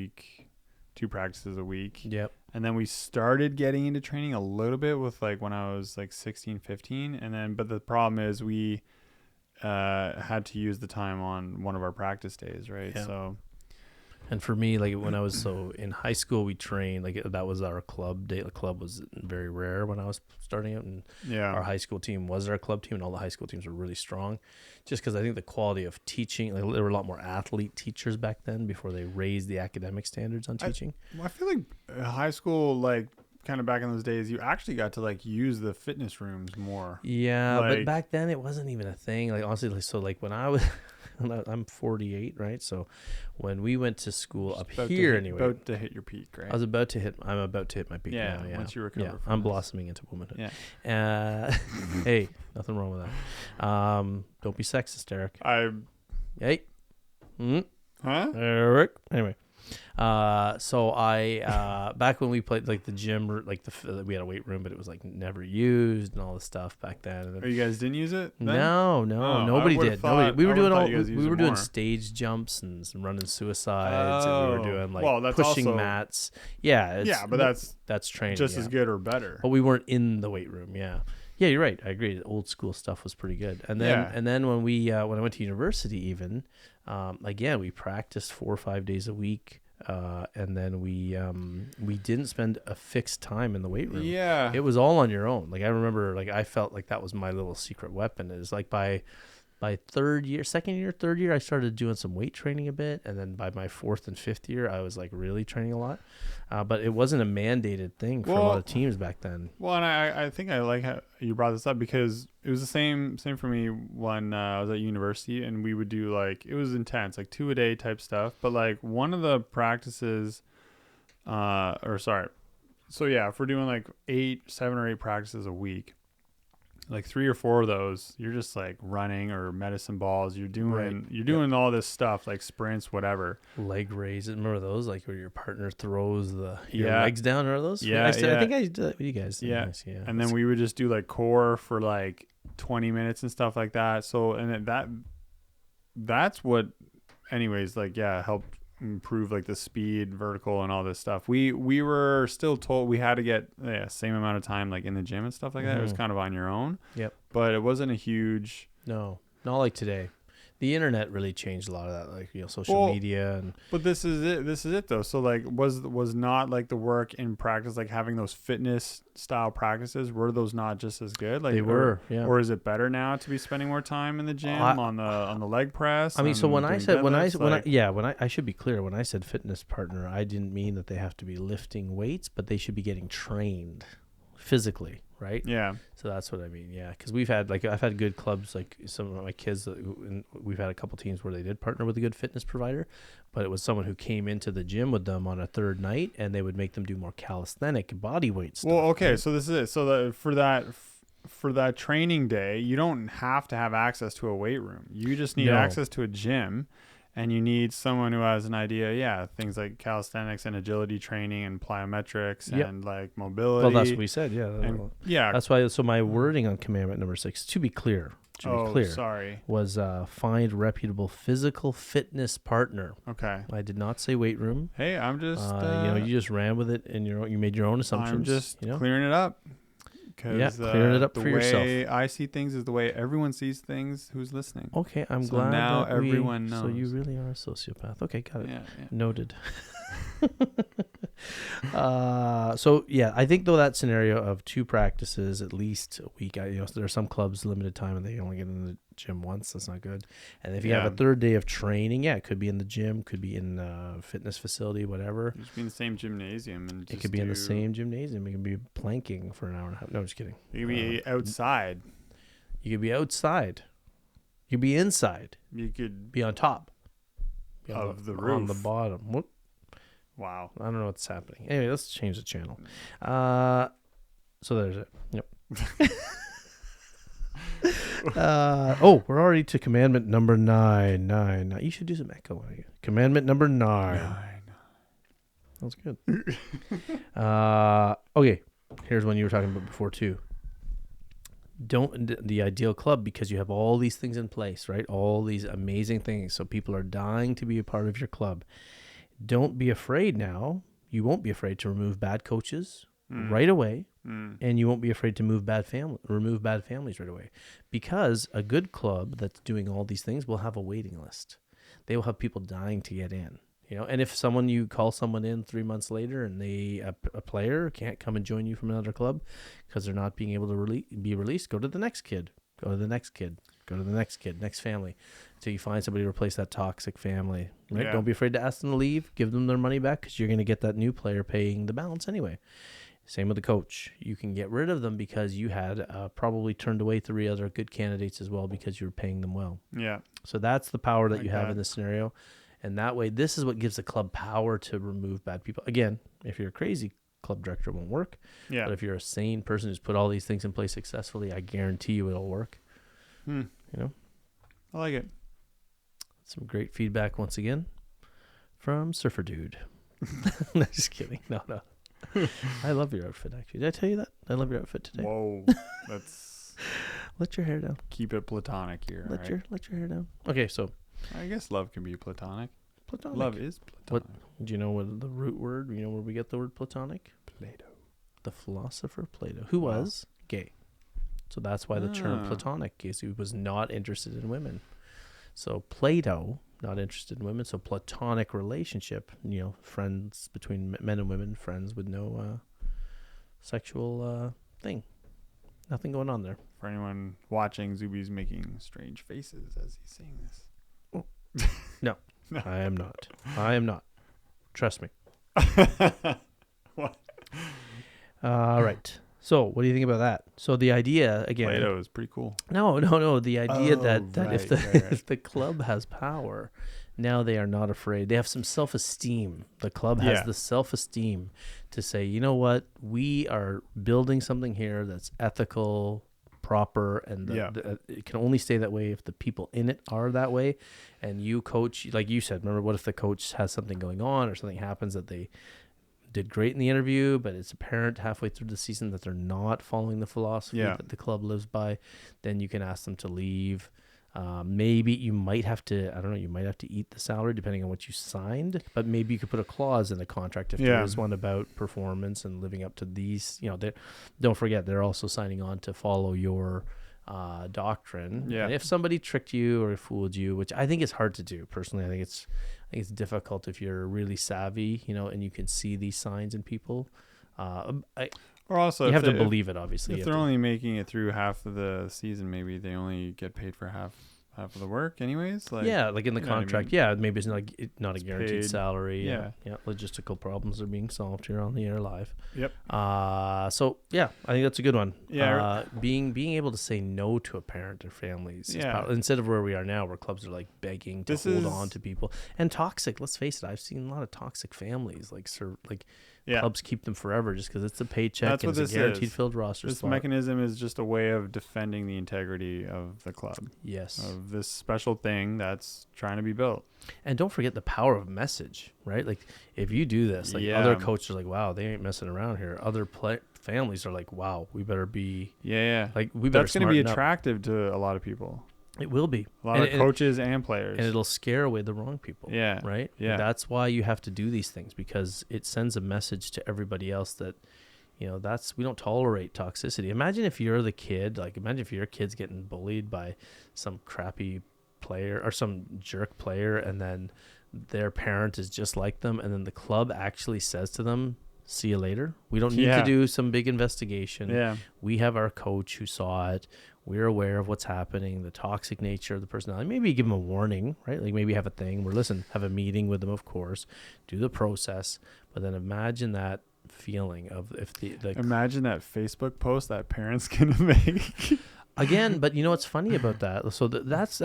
practices a week. Yep. And then we started getting into training a little bit with like when I was like 16, 15. And then, but the problem is we had to use the time on one of our practice days, right? Yeah. So. And for me, like when I was in high school, we trained, like that was our club day. The club was very rare when I was starting out, and our high school team was our club team, and all the high school teams were really strong, just because I think the quality of teaching, like there were a lot more athlete teachers back then before they raised the academic standards on teaching. I feel like high school, like kind of back in those days, you actually got to like use the fitness rooms more. Yeah, like, but back then it wasn't even a thing. Like honestly, like, so like when I was, I'm 48, right? So when we went to school up here, anyway, about to hit your peak, right? I'm about to hit my peak now. Yeah, once you recover. I'm blossoming into womanhood. Yeah. Hey, nothing wrong with that. Don't be sexist, Eric. Hey. Huh? Eric. Anyway. So I back when we played like the gym, like we had a weight room, but it was like never used and all this stuff back then. Oh, you guys didn't use it then? No, nobody did. We were doing more. stage jumps and some running suicides, and we were doing like that's pushing also, mats. Yeah, but that's training just as good or better. But we weren't in the weight room. Yeah, you're right. I agree. The old school stuff was pretty good. And then when I went to university, even again we practiced 4 or 5 days a week. And then we didn't spend a fixed time in the weight room. Yeah, it was all on your own. Like I remember, like I felt like that was my little secret weapon. Is like by third year, I started doing some weight training a bit, and then by my 4th and 5th year, I was like really training a lot. But it wasn't a mandated thing for a lot of teams back then. Well, and I think I like how you brought this up because it was the same for me when I was at university, and we would do like, it was intense, like 2 a day type stuff. But like one of the practices, so yeah, if we're doing like 7 or 8 practices a week, like 3 or 4 of those, you're just like running or medicine balls. You're doing all this stuff like sprints, whatever. Leg raises. Remember those? Like where your partner throws your legs down, or those? Yeah, I think I did that with you guys. Yeah. Nice, yeah. And then we would just do like core for like 20 minutes and stuff like that. So, and that's what, anyways, like, helped improve like the speed, vertical, and all this stuff. We were still told we had to get same amount of time like in the gym and stuff like that. It was kind of on your own. Yep. But it wasn't a huge. No, not like today. The internet really changed a lot of that, like social media and. But this is it. This is it though. So like, was not like the work in practice, like having those fitness style practices, were those not just as good? Like they were, yeah. Or is it better now to be spending more time in the gym on the leg press? I mean, so when I should be clear. When I said fitness partner, I didn't mean that they have to be lifting weights, but they should be getting trained physically. Right. Yeah. So that's what I mean. Yeah. Because I've had good clubs, like some of my kids, and we've had a couple teams where they did partner with a good fitness provider, but it was someone who came into the gym with them on a third night and they would make them do more calisthenic body weight stuff. Well, okay. Right? So this is it. So for that training day, you don't have to have access to a weight room. You just need access to a gym. And you need someone who has an idea, things like calisthenics and agility training and plyometrics and like mobility. Well, that's what we said, yeah. And, that's why. So my wording on commandment number 6, to be clear, was find reputable physical fitness partner. Okay. I did not say weight room. Hey, I'm just you just ran with it and you made your own assumptions. I'm just clearing it up. Clearing it up for yourself. The way I see things is the way everyone sees things who's listening. Okay, I'm glad now that everyone knows. So you really are a sociopath. Okay, got it. Yeah. Noted. I think though that scenario of 2 practices at least a week, there are some clubs limited time and they only get in the gym once. That's not good. And if you have a third day of training, it could be in the gym, could be in a fitness facility, whatever. Just be in the same gymnasium and it could be in the same gymnasium. It can be planking for an hour and a half. No, just kidding. You could be outside. You could be outside. You could be inside. You could be on top of the roof. On the bottom. What? Wow. I don't know what's happening. Anyway, let's change the channel. So there's it. Yep. We're already to commandment number 9. 9. You should do some echo. Commandment number 9. 9. That's good. Okay. Here's one you were talking about before too. The ideal club, because you have all these things in place, right? All these amazing things. So people are dying to be a part of your club. Don't be afraid now. You won't be afraid to remove bad coaches right away. And you won't be afraid to remove bad families right away, because a good club that's doing all these things will have a waiting list. They will have people dying to get in, and if you call someone in 3 months later and a player can't come and join you from another club because they're not being able to be released, go to the next kid, go to the next kid, go to the next kid, next family, until you find somebody to replace that toxic family, right? Don't be afraid to ask them to leave, give them their money back, because you're going to get that new player paying the balance anyway. Same with the coach. You can get rid of them because you had probably turned away 3 other good candidates as well because you were paying them well. Yeah. So that's the power that you have in this scenario. And that way, this is what gives the club power to remove bad people. Again, if you're a crazy club director, it won't work. Yeah. But if you're a sane person who's put all these things in place successfully, I guarantee you it'll work. I like it. Some great feedback once again from Surfer Dude. No, just kidding. No. I love your outfit, actually. Did I tell you that? I love your outfit today. Whoa. That's let your hair down. Keep it platonic here. Let your hair down. Okay, so I guess love can be platonic. Platonic. Love is platonic. Do you know what the root word? You know where we get the word platonic? Plato. The philosopher Plato, who was gay. So that's why the term platonic is he was not interested in women. So Plato, not interested in women. So platonic relationship, friends between men and women, friends with no sexual thing. Nothing going on there. For anyone watching, Zuby's making strange faces as he's saying this. No, I am not. I am not. Trust me. What? All right. So what do you think about that? So the idea, again. Plato is pretty cool. No. The idea that if the club has power, now they are not afraid. They have some self-esteem. The club has the self-esteem to say, you know what? We are building something here that's ethical, proper, and it can only stay that way if the people in it are that way. And you coach, like you said, remember, what if the coach has something going on or something happens that they did great in the interview, but it's apparent halfway through the season that they're not following the philosophy that the club lives by? Then you can ask them to leave. Maybe you might have to, I don't know, you might have to eat the salary depending on what you signed, but maybe you could put a clause in the contract if there is one about performance and living up to these, don't forget, they're also signing on to follow your doctrine. Yeah. And if somebody tricked you or fooled you, which I think is hard to do personally, I think it's difficult if you're really savvy, and you can see these signs in people. Or also, you have to believe it, obviously. If they're only making it through half of the season, maybe they only get paid for half of the work anyways. Like in the contract. Maybe it's not a guaranteed paid. salary. Yeah. Logistical problems are being solved here on the air live. Yep. I think that's a good one. Yeah. Being able to say no to a parent or families is instead of where we are now, where clubs are like begging to hold on to people and toxic. Let's face it, I've seen a lot of toxic families clubs keep them forever just because it's a paycheck and it's a guaranteed filled roster This spot. mechanism is just a way of defending the integrity of the club. Yes. Of this special thing that's trying to be built. And don't forget the power of message, right? Like if you do this, other coaches are like, wow, they ain't messing around here. Other families are like, wow, we better be. Yeah. Like we better. That's going to be attractive to a lot of people. It will be. A lot of coaches and players. And it'll scare away the wrong people. Yeah. Right? Yeah. And that's why you have to do these things, because it sends a message to everybody else that, we don't tolerate toxicity. Imagine if you're the kid, imagine if your kid's getting bullied by some crappy player or some jerk player, and then their parent is just like them, and then the club actually says to them, see you later. We don't need to do some big investigation. Yeah. We have our coach who saw it. We're aware of what's happening, the toxic nature of the personality. Maybe you give them a warning, right? Like maybe have a thing where, have a meeting with them, of course, do the process. But then imagine that feeling of imagine that Facebook post that parents going to make. Again, but what's funny about that? So that's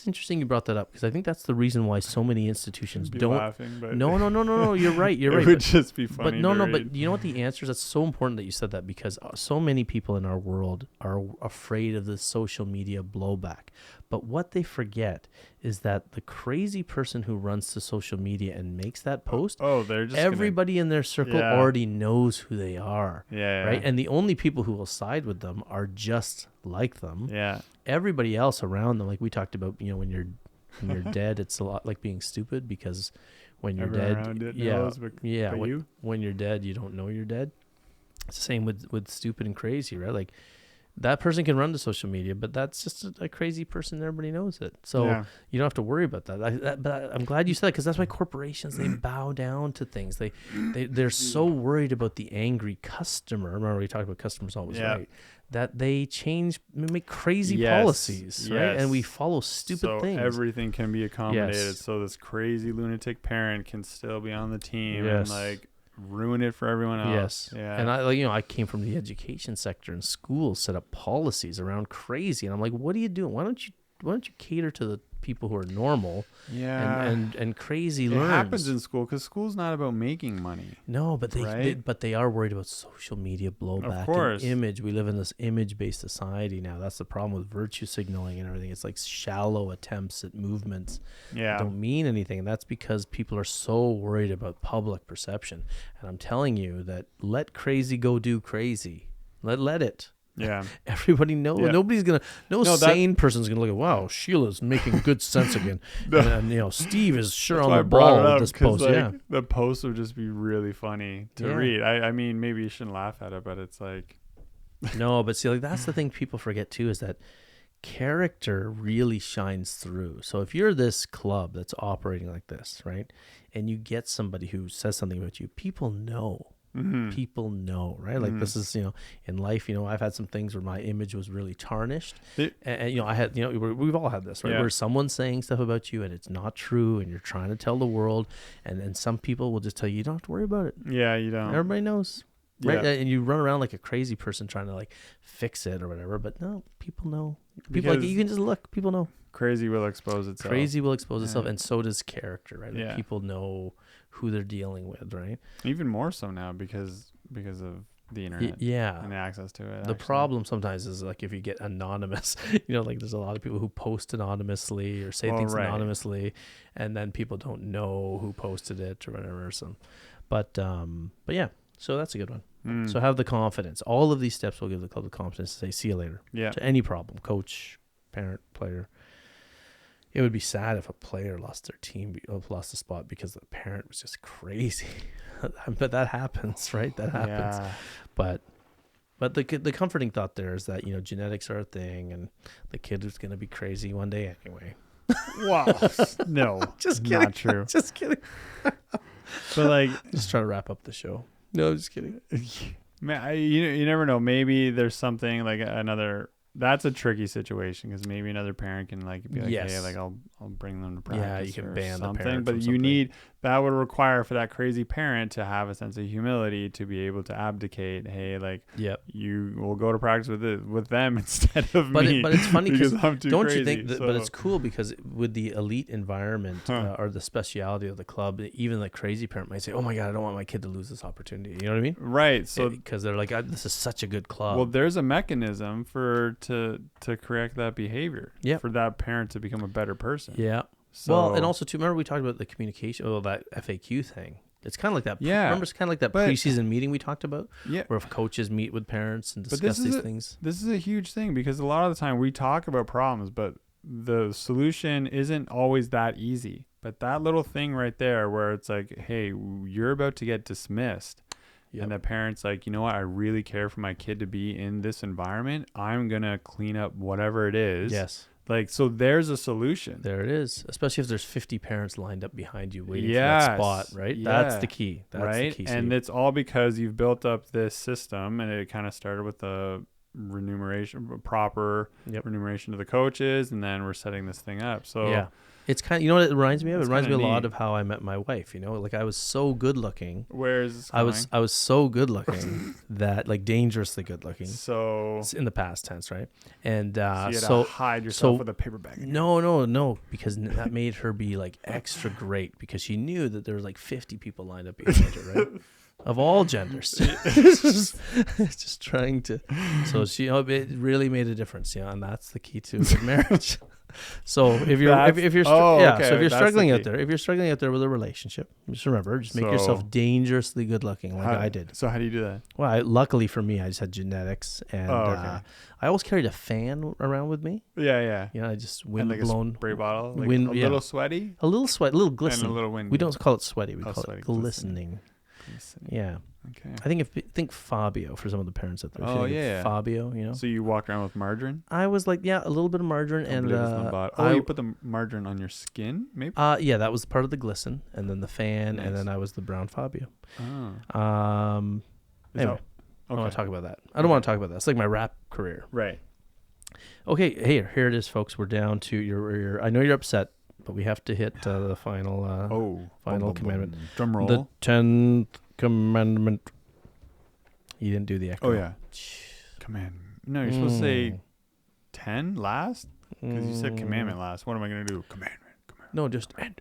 interesting you brought that up, because I think that's the reason why so many institutions don't. Laughing, but No. You're right. You're it right. would just be funny. But you know what the answer is? That's so important that you said that, because so many people in our world are afraid of the social media blowback. But what they forget is that the crazy person who runs to social media and makes that post, they're just everybody in their circle already knows who they are. Yeah. Right. And the only people who will side with them are just like them. Yeah. Everybody else around them, like we talked about, when you're dead, it's a lot like being stupid, because when you're dead, when you're dead, you don't know you're dead. It's the same with stupid and crazy, right? Like that person can run to social media, but that's just a crazy person. Everybody knows it. So you don't have to worry about that. But I'm glad you said that, because that's why corporations, they bow down to things. They're so worried about the angry customer. Remember, we talked about customers always, right? That they make crazy policies, right? And we follow stupid things. So everything can be accommodated. So this crazy lunatic parent can still be on the team and ruin it for everyone else. Yes. Yeah. And I came from the education sector, and schools set up policies around crazy. And I'm like, what are you doing? Why don't you cater to the people who are normal and crazy learns? It happens in school, because school's not about making money. No, but they are worried about social media blowback, of course, and image. We live in this image-based society now. That's the problem with virtue signaling and everything. It's like shallow attempts at movements that don't mean anything. And that's because people are so worried about public perception. And I'm telling you that let crazy go do crazy. Let it. Yeah. Everybody knows. Yeah. Nobody's gonna. No sane person's gonna look at. Wow, Sheila's making good sense again. And Steve is sure on the ball with this post. The post would just be really funny to read. I mean, maybe you shouldn't laugh at it, but it's like. No, but see, that's the thing people forget too, is that character really shines through. So if you're this club that's operating like this, right, and you get somebody who says something about you, people know. Mm-hmm. People know, right? Like this is, in life, I've had some things where my image was really tarnished, and I had, we've all had this, right? Where someone's saying stuff about you and it's not true, and you're trying to tell the world, and then some people will just tell you don't have to worry about it. Yeah, you don't. Everybody knows, right? And you run around like a crazy person trying to fix it or whatever, but no, people know. People you can just look. People know. Crazy will expose itself. And so does character, right? Like people know who they're dealing with, right? Even more so now because of the internet, and the access to it. The problem sometimes is if you get anonymous, there's a lot of people who post anonymously or say things anonymously, and then people don't know who posted it or whatever. So, but yeah, so that's a good one. So have the confidence. All of these steps will give the club the confidence to say, see you later. Yeah. To any problem, coach, parent, player. It would be sad if a player lost their team, lost a spot because the parent was just crazy. But that happens, right? That happens. Yeah. But the comforting thought there is that, genetics are a thing, and the kid is going to be crazy one day anyway. Wow. No, Just kidding. not true. Just kidding. But like, Just trying to wrap up the show. No, just kidding. man, you never know. Maybe there's something like another. That's a tricky situation because maybe another parent can like be like, Yes. hey, like I'll bring them to practice. Yeah, you can or ban the something. parent But from you something. need that would require for that crazy parent to have a sense of humility to be able to abdicate. Hey, like Yep. you will go to practice with them instead of But me. but it's funny because because I'm too don't crazy. you think that? So- But it's cool because with the elite environment or the speciality of the club, even the crazy parent might say, "Oh my God, I don't want my kid to lose this opportunity." You know what I mean? right. So Because they're like, "This is such a good club." well, there's a mechanism to correct that behavior. Yep. For that parent to become a better person. yeah. So, Well, and also too, remember we talked about the communication, that FAQ thing. It's kind of like that. Yeah. Remember, it's kind of like that But- preseason meeting we talked about, yeah. where if coaches meet with parents and But discuss this is these things. This is a huge thing because a lot of the time we talk about problems, but the solution isn't always that easy. But that little thing right there where it's like, hey, you're about to get dismissed. Yep. And the parent's like, you know what? I really care for my kid to be in this environment. I'm going to clean up whatever it is. Yes. Like, so there's a solution. There it is. Especially if there's 50 parents lined up behind you waiting for Yes. that spot, right? Yeah. That's the key. That's right? the key. And it's all because you've built up this system and it kind of started with the proper Yep. remuneration to the coaches, and then we're setting this thing up. So yeah. It's kind of, you know what it reminds me of? It It's reminds me a kinda lot neat. of how I met my wife, Like I was so good looking. where is this I going? was so good looking that like dangerously good looking. So It's in the past tense, right? And you had so to hide yourself so- with a paper bag. no, because that made her be like extra great because she knew that there was like 50 people lined up behind her, right? Of all genders. just trying to. So it really made a difference, and that's the key to a good marriage. So if you're if you're okay, so if you're that's the struggling out key. there, with a relationship, just remember, just make yourself So- dangerously good looking, like I did. So how do you do that? Well, luckily for me, I just had genetics, and Okay. I always carried a fan around with me. Yeah. I just And wind like blown, a spray bottle, like wind- a yeah. little sweaty a little sweat, a little and glistening. a little windy. We don't call it sweaty. We Oh, call sweaty, it glistening. Glistening. Yeah. Okay. I think Fabio for some of the parents out there. If you Oh, think of yeah. Fabio, So you walk around with margarine? I was like, a little bit of margarine Can't and believe it's not bought. You put the margarine on your skin, maybe? yeah, that was part of the glisten, and then the fan, and Nice. then I was the brown Fabio. Oh. Is Anyway, I don't want to talk about that. I don't want to talk about that. It's like my rap career. Right. Okay, here it is, folks. We're down to your. I know you're upset, but we have to hit the final. Final commandment. Drum roll. The 10th commandment. You didn't do the echo. Oh yeah. Command. No, you're supposed to say Mm. 10 last because you said commandment last. What am I gonna do? Commandment. No, just end.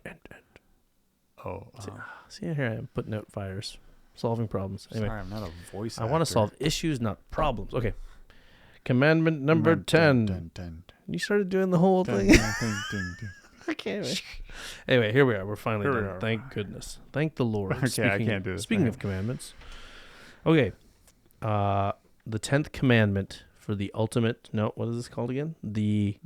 Oh. See, here I am putting out fires, solving problems. Anyway, Sorry, I'm not a voice. I want to actor. solve issues, not problems. Okay. Commandment number 10. You started doing the whole thing. Okay. Anyway, here we are. We're finally Here we done. are. Thank goodness. Thank the Lord. Okay, I can't do this. Speaking of commandments. Okay. The 10th commandment for the ultimate. No, what is this called again? The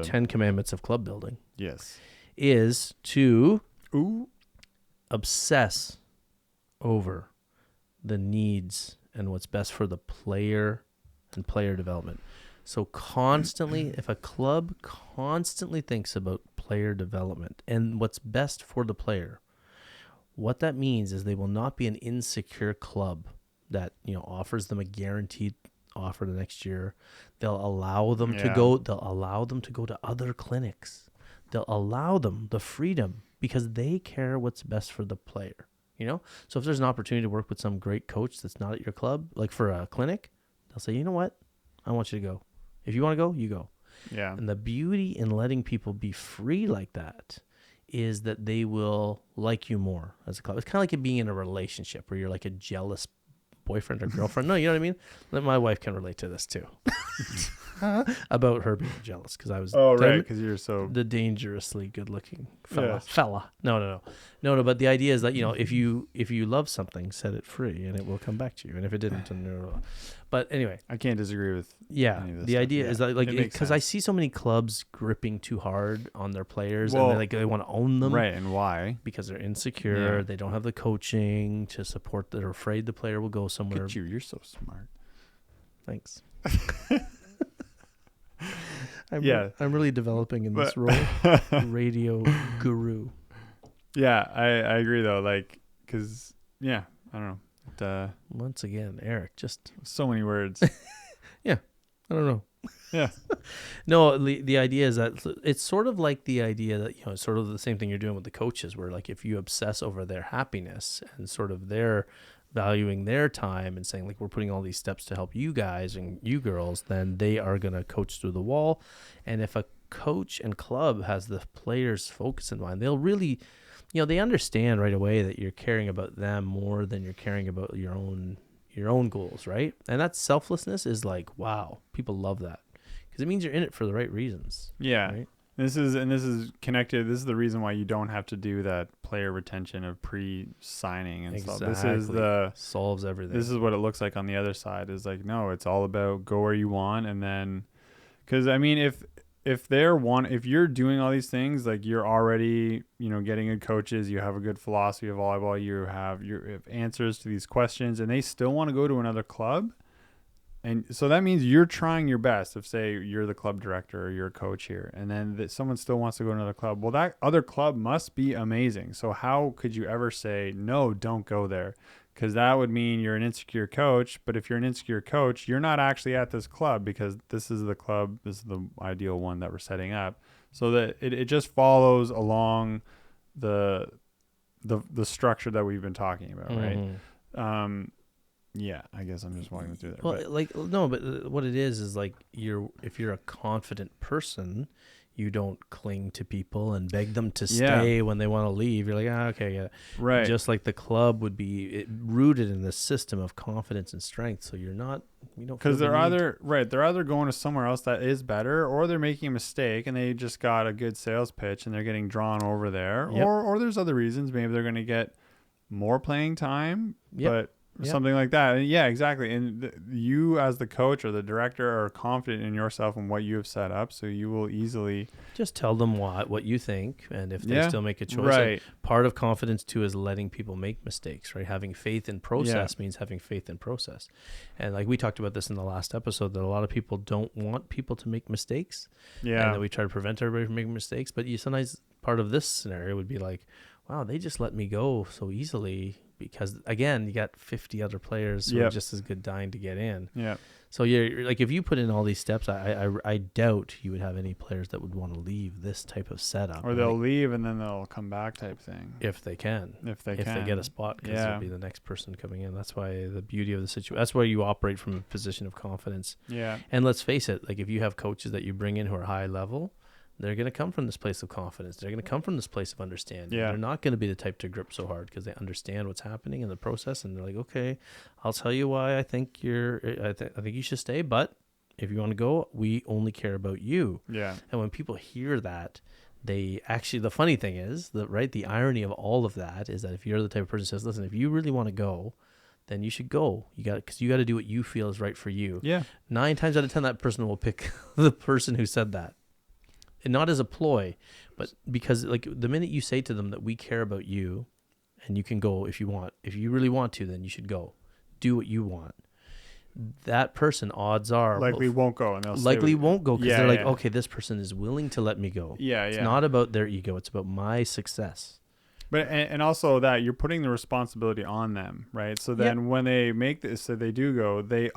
10 commandments of club building Yes. is to Ooh. obsess over the needs and what's best for the player and player development. So constantly, if a club constantly thinks about player development and what's best for the player, what that means is they will not be an insecure club that, offers them a guaranteed offer the next year. They'll allow them to go. They'll allow them to go to other clinics. They'll allow them the freedom because they care what's best for the player. So if there's an opportunity to work with some great coach that's not at your club, like for a clinic, they'll say, you know what? I want you to go. If you want to go, you go. Yeah. And the beauty in letting people be free like that is that they will like you more as a club. It's kind of like it being in a relationship where you're like a jealous boyfriend or girlfriend. No, you know what I mean? My wife can relate to this too. About her being jealous because I was because you're so the dangerously good-looking fella. Yes. Fella. No. But the idea is that if you love something, set it free, and it will come back to you. And if it didn't, then no. But anyway, I can't disagree with the stuff. idea is that because I sense. see so many clubs gripping too hard on their players, Well, and they want to own them, right? And why? Because they're insecure. Yeah. They don't have the coaching to support. They're afraid the player will go somewhere. Look at you, you're so smart. Thanks. I'm really developing in this role, radio guru. Yeah, I agree though. Like, cause I don't know. Once again, Eric, just So many words. I don't know. Yeah. No, the idea is that it's sort of like the idea that it's sort of the same thing you're doing with the coaches, where like if you obsess over their happiness and sort of their valuing their time and saying like we're putting all these steps to help you guys and you girls, then they are going to coach through the wall. And if a coach and club has the players' focus in mind, they'll really they understand right away that you're caring about them more than you're caring about your own goals, right? And that selflessness is like, wow, people love that because it means you're in it for the right reasons. Yeah. Right? This is connected. This is the reason why you don't have to do that player retention of pre-signing and stuff. This is solves everything. This is what it looks like on the other side. Is like, no, it's all about go where you want, and then, because I mean, if you're doing all these things, like you're already getting good coaches, you have a good philosophy of volleyball, you have answers to these questions, and they still want to go to another club. And so that means you're trying your best. If, say, you're the club director or you're a coach here, and then someone still wants to go to another club, well, that other club must be amazing. So how could you ever say, no, don't go there? Because that would mean you're an insecure coach. But if you're an insecure coach, you're not actually at this club because this is the club, this is the ideal one that we're setting up. So that it just follows along the structure that we've been talking about, right? Yeah, I guess I'm just walking through that. Well, but what it is like if you're a confident person, you don't cling to people and beg them to stay when they want to leave. You're like, okay, yeah. Right. Just like the club would be rooted in this system of confidence and strength. So you don't. Because they're either going to somewhere else that is better, or they're making a mistake and they just got a good sales pitch and they're getting drawn over there, or there's other reasons. Maybe they're going to get more playing time, but something like that. Yeah, exactly. And you as the coach or the director are confident in yourself and what you have set up, so you will easily just tell them what you think, and if they still make a choice. Right. Part of confidence too is letting people make mistakes, right? Having faith in process means having faith in process. And like we talked about this in the last episode, that a lot of people don't want people to make mistakes. Yeah. And that we try to prevent everybody from making mistakes. But sometimes part of this scenario would be like, wow, they just let me go so easily. Because again, you got 50 other players who are just as good dying to get in. Yeah. So you're like, if you put in all these steps, I doubt you would have any players that would want to leave this type of setup. Or they'll leave and then they'll come back type thing. If they can. If they get a spot, because they'll be the next person coming in. That's why the beauty of the situation. That's why you operate from a position of confidence. Yeah. And let's face it, like if you have coaches that you bring in who are high level, they're going to come from this place of confidence. They're going to come from this place of understanding. Yeah. They're not going to be the type to grip so hard because they understand what's happening in the process. And they're like, okay, I'll tell you why I think I think you should stay. But if you want to go, we only care about you. Yeah. And when people hear that, they actually, the funny thing is that, right, the irony of all of that is that if you're the type of person who says, listen, if you really want to go, then you should go. Because you got to do what you feel is right for you. Yeah. 9 times out of 10, that person will pick the person who said that. And not as a ploy, but because like the minute you say to them that we care about you and you can go if you want, if you really want to, then you should go. Do what you want. That person, odds are, likely won't go. And they'll won't go because they're like, okay, this person is willing to let me go. Yeah, it's not about their ego. It's about my success. But and also that you're putting the responsibility on them, right? So then when they make this, so they do go, they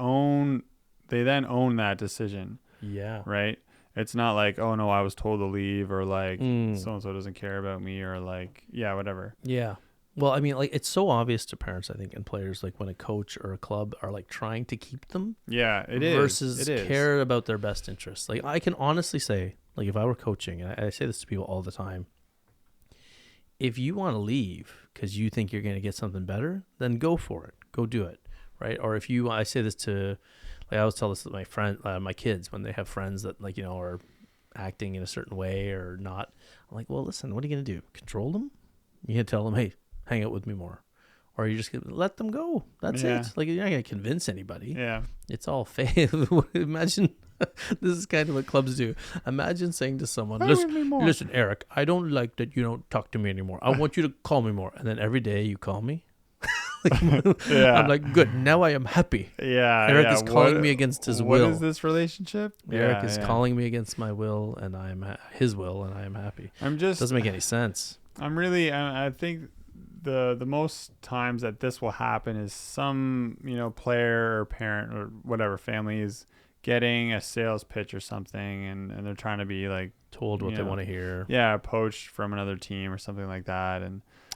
then own that decision. Yeah. Right? It's not like, oh no, I was told to leave, or like so-and-so doesn't care about me, or like, whatever. Yeah. Well, I mean, like it's so obvious to parents, I think, and players, like when a coach or a club are like trying to keep them. Yeah, it is. Versus care about their best interests. Like I can honestly say, like if I were coaching, and I say this to people all the time, if you want to leave because you think you're going to get something better, then go for it. Go do it. right? Or if you, I say this to, like I always tell this to my kids when they have friends that like, are acting in a certain way or not. I'm like, well, listen, what are you going to do? Control them? You can tell them, hey, hang out with me more. Or you just let them go. That's it. Like, you're not going to convince anybody. Yeah. It's all fake. Imagine, this is kind of what clubs do. Imagine saying to someone, listen, Eric, I don't like that you don't talk to me anymore. I want you to call me more. And then every day you call me. I'm like, good. Now I am happy. Yeah. Eric is calling me against his will. What is this relationship? Eric is calling me against my will, and I am his will, and I am happy. Doesn't make any sense. I think the most times that this will happen is some player or parent or whatever family is getting a sales pitch or something, and they're trying to be like told what they want to hear. Yeah, poached from another team or something like that.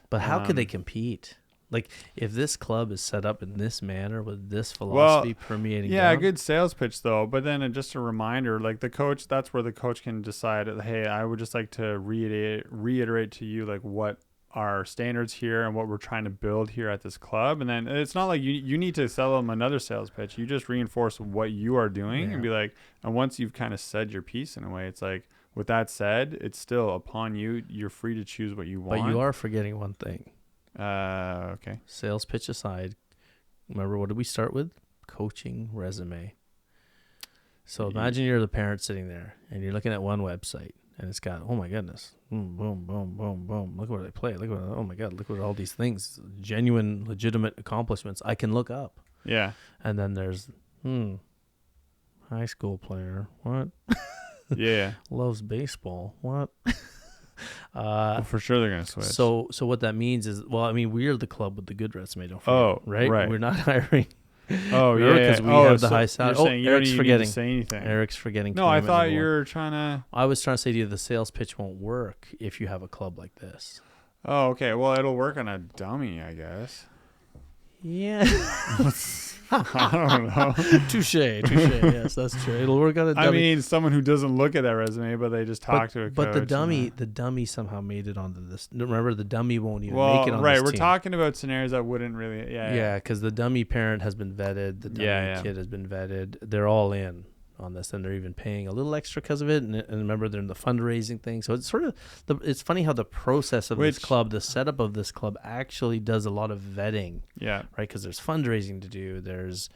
But how could they compete? Like, if this club is set up in this manner with this philosophy permeating down. A good sales pitch though, but then just a reminder, like the coach, that's where the coach can decide, hey, I would just like to reiterate to you like what our standards here and what we're trying to build here at this club. And then it's not like you need to sell them another sales pitch. You just reinforce what you are doing and be like, and once you've kind of said your piece in a way, it's like, with that said, it's still upon you. You're free to choose what you want. But you are forgetting one thing. Okay. Sales pitch aside, remember, what did we start with? Coaching resume. So imagine you're the parent sitting there and you're looking at one website and it's got, oh my goodness, boom, boom, boom, boom, boom. Look where they play. Look what, oh my God, look at all these things, genuine, legitimate accomplishments I can look up. Yeah. And then there's, high school player. What? Yeah. Loves baseball. What? Well, for sure they're gonna switch. So what that means is, well, I mean, we're the club with the good resume, don't forget, right? We're not hiring. Oh yeah, because we have the high salary. Eric's forgetting. Say anything. Eric's forgetting. No, I thought you were trying to. I was trying to say to you, the sales pitch won't work if you have a club like this. Oh, okay. Well, it'll work on a dummy, I guess. Yeah. I don't know. Touche. Yes, that's true. It'll work on a dummy. I mean, someone who doesn't look at that resume, but they just talk to a coach. But the dummy somehow made it onto this. Remember, the dummy won't even make it on this team. We're talking about scenarios that wouldn't really. Yeah, because the dummy parent has been vetted. The dummy kid has been vetted. They're all in on this, and they're even paying a little extra because of it. And remember, they're in the fundraising thing. So it's sort of it's funny how the process of this club, the setup of this club, actually does a lot of vetting. Yeah. Right, because there's fundraising to do. There's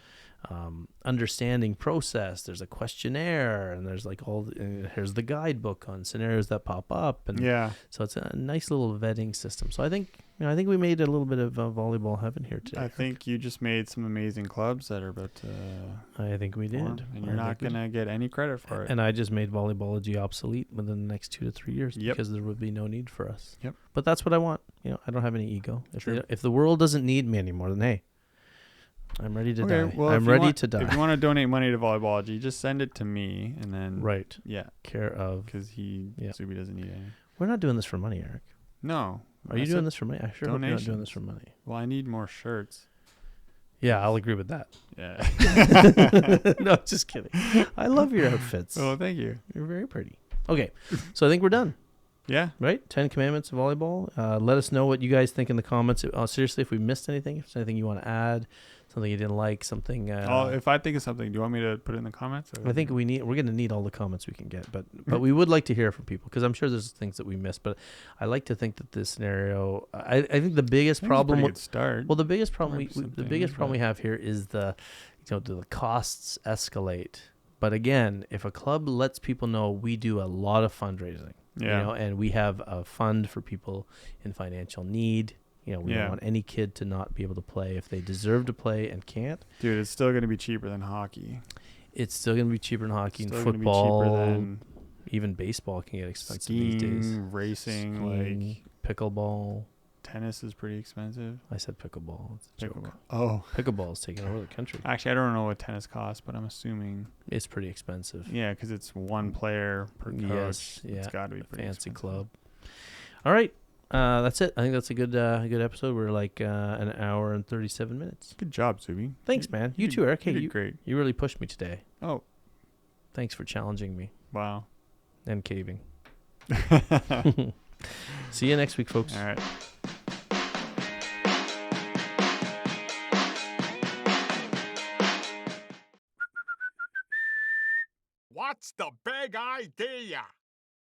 understanding process. There's a questionnaire, and there's like here's the guidebook on scenarios that pop up, and so it's a nice little vetting system. So I think we made a little bit of volleyball heaven here today. I think you just made some amazing clubs that are about to. I think we did, and you're not gonna get any credit for it. And I just made volleyballogy obsolete within the next 2 to 3 years because there would be no need for us. Yep. But that's what I want. I don't have any ego. If the world doesn't need me anymore, then hey. I'm ready to die. Well, I'm ready to die. If you want to donate money to Volleyballogy, just send it to me, and then care of, because Zuby doesn't need any. We're not doing this for money, Eric. No. Are you doing this for money? I sure hope you're not doing this for money. Well, I need more shirts. Yeah, I'll agree with that. Yeah. No, just kidding. I love your outfits. Oh, thank you. You're very pretty. Okay, so I think we're done. Yeah. Right? 10 Commandments of Volleyball. Let us know what you guys think in the comments. Seriously, if we missed anything, if there's anything you want to add, something you didn't like, something. If I think of something, do you want me to put it in the comments? I think we're going to need all the comments we can get, but we would like to hear from people because I'm sure there's things that we missed. But I like to think that this scenario, I think the biggest problem. Good start. Well, the biggest problem we have here is the costs escalate. But again, if a club lets people know we do a lot of fundraising. And we have a fund for people in financial need. We don't want any kid to not be able to play if they deserve to play and can't. Dude, it's still going to be cheaper than hockey. It's still going to be cheaper than hockey and football. Cheaper than even baseball can get expensive skiing, these days. Racing, pickleball. Tennis is pretty expensive. I said pickleball. It's a joke. Oh. Pickleball is taking over the country. Actually, I don't know what tennis costs, but I'm assuming it's pretty expensive. Yeah, because it's one player per coach. Yes, it's got to be pretty fancy expensive. Club. All right, that's it. I think that's a good episode. We're like an hour and 37 minutes. Good job, Zuby. Thanks, man. You too, Eric. You did great. You really pushed me today. Oh, thanks for challenging me. Wow. And caving. See you next week, folks. All right. What's the big idea?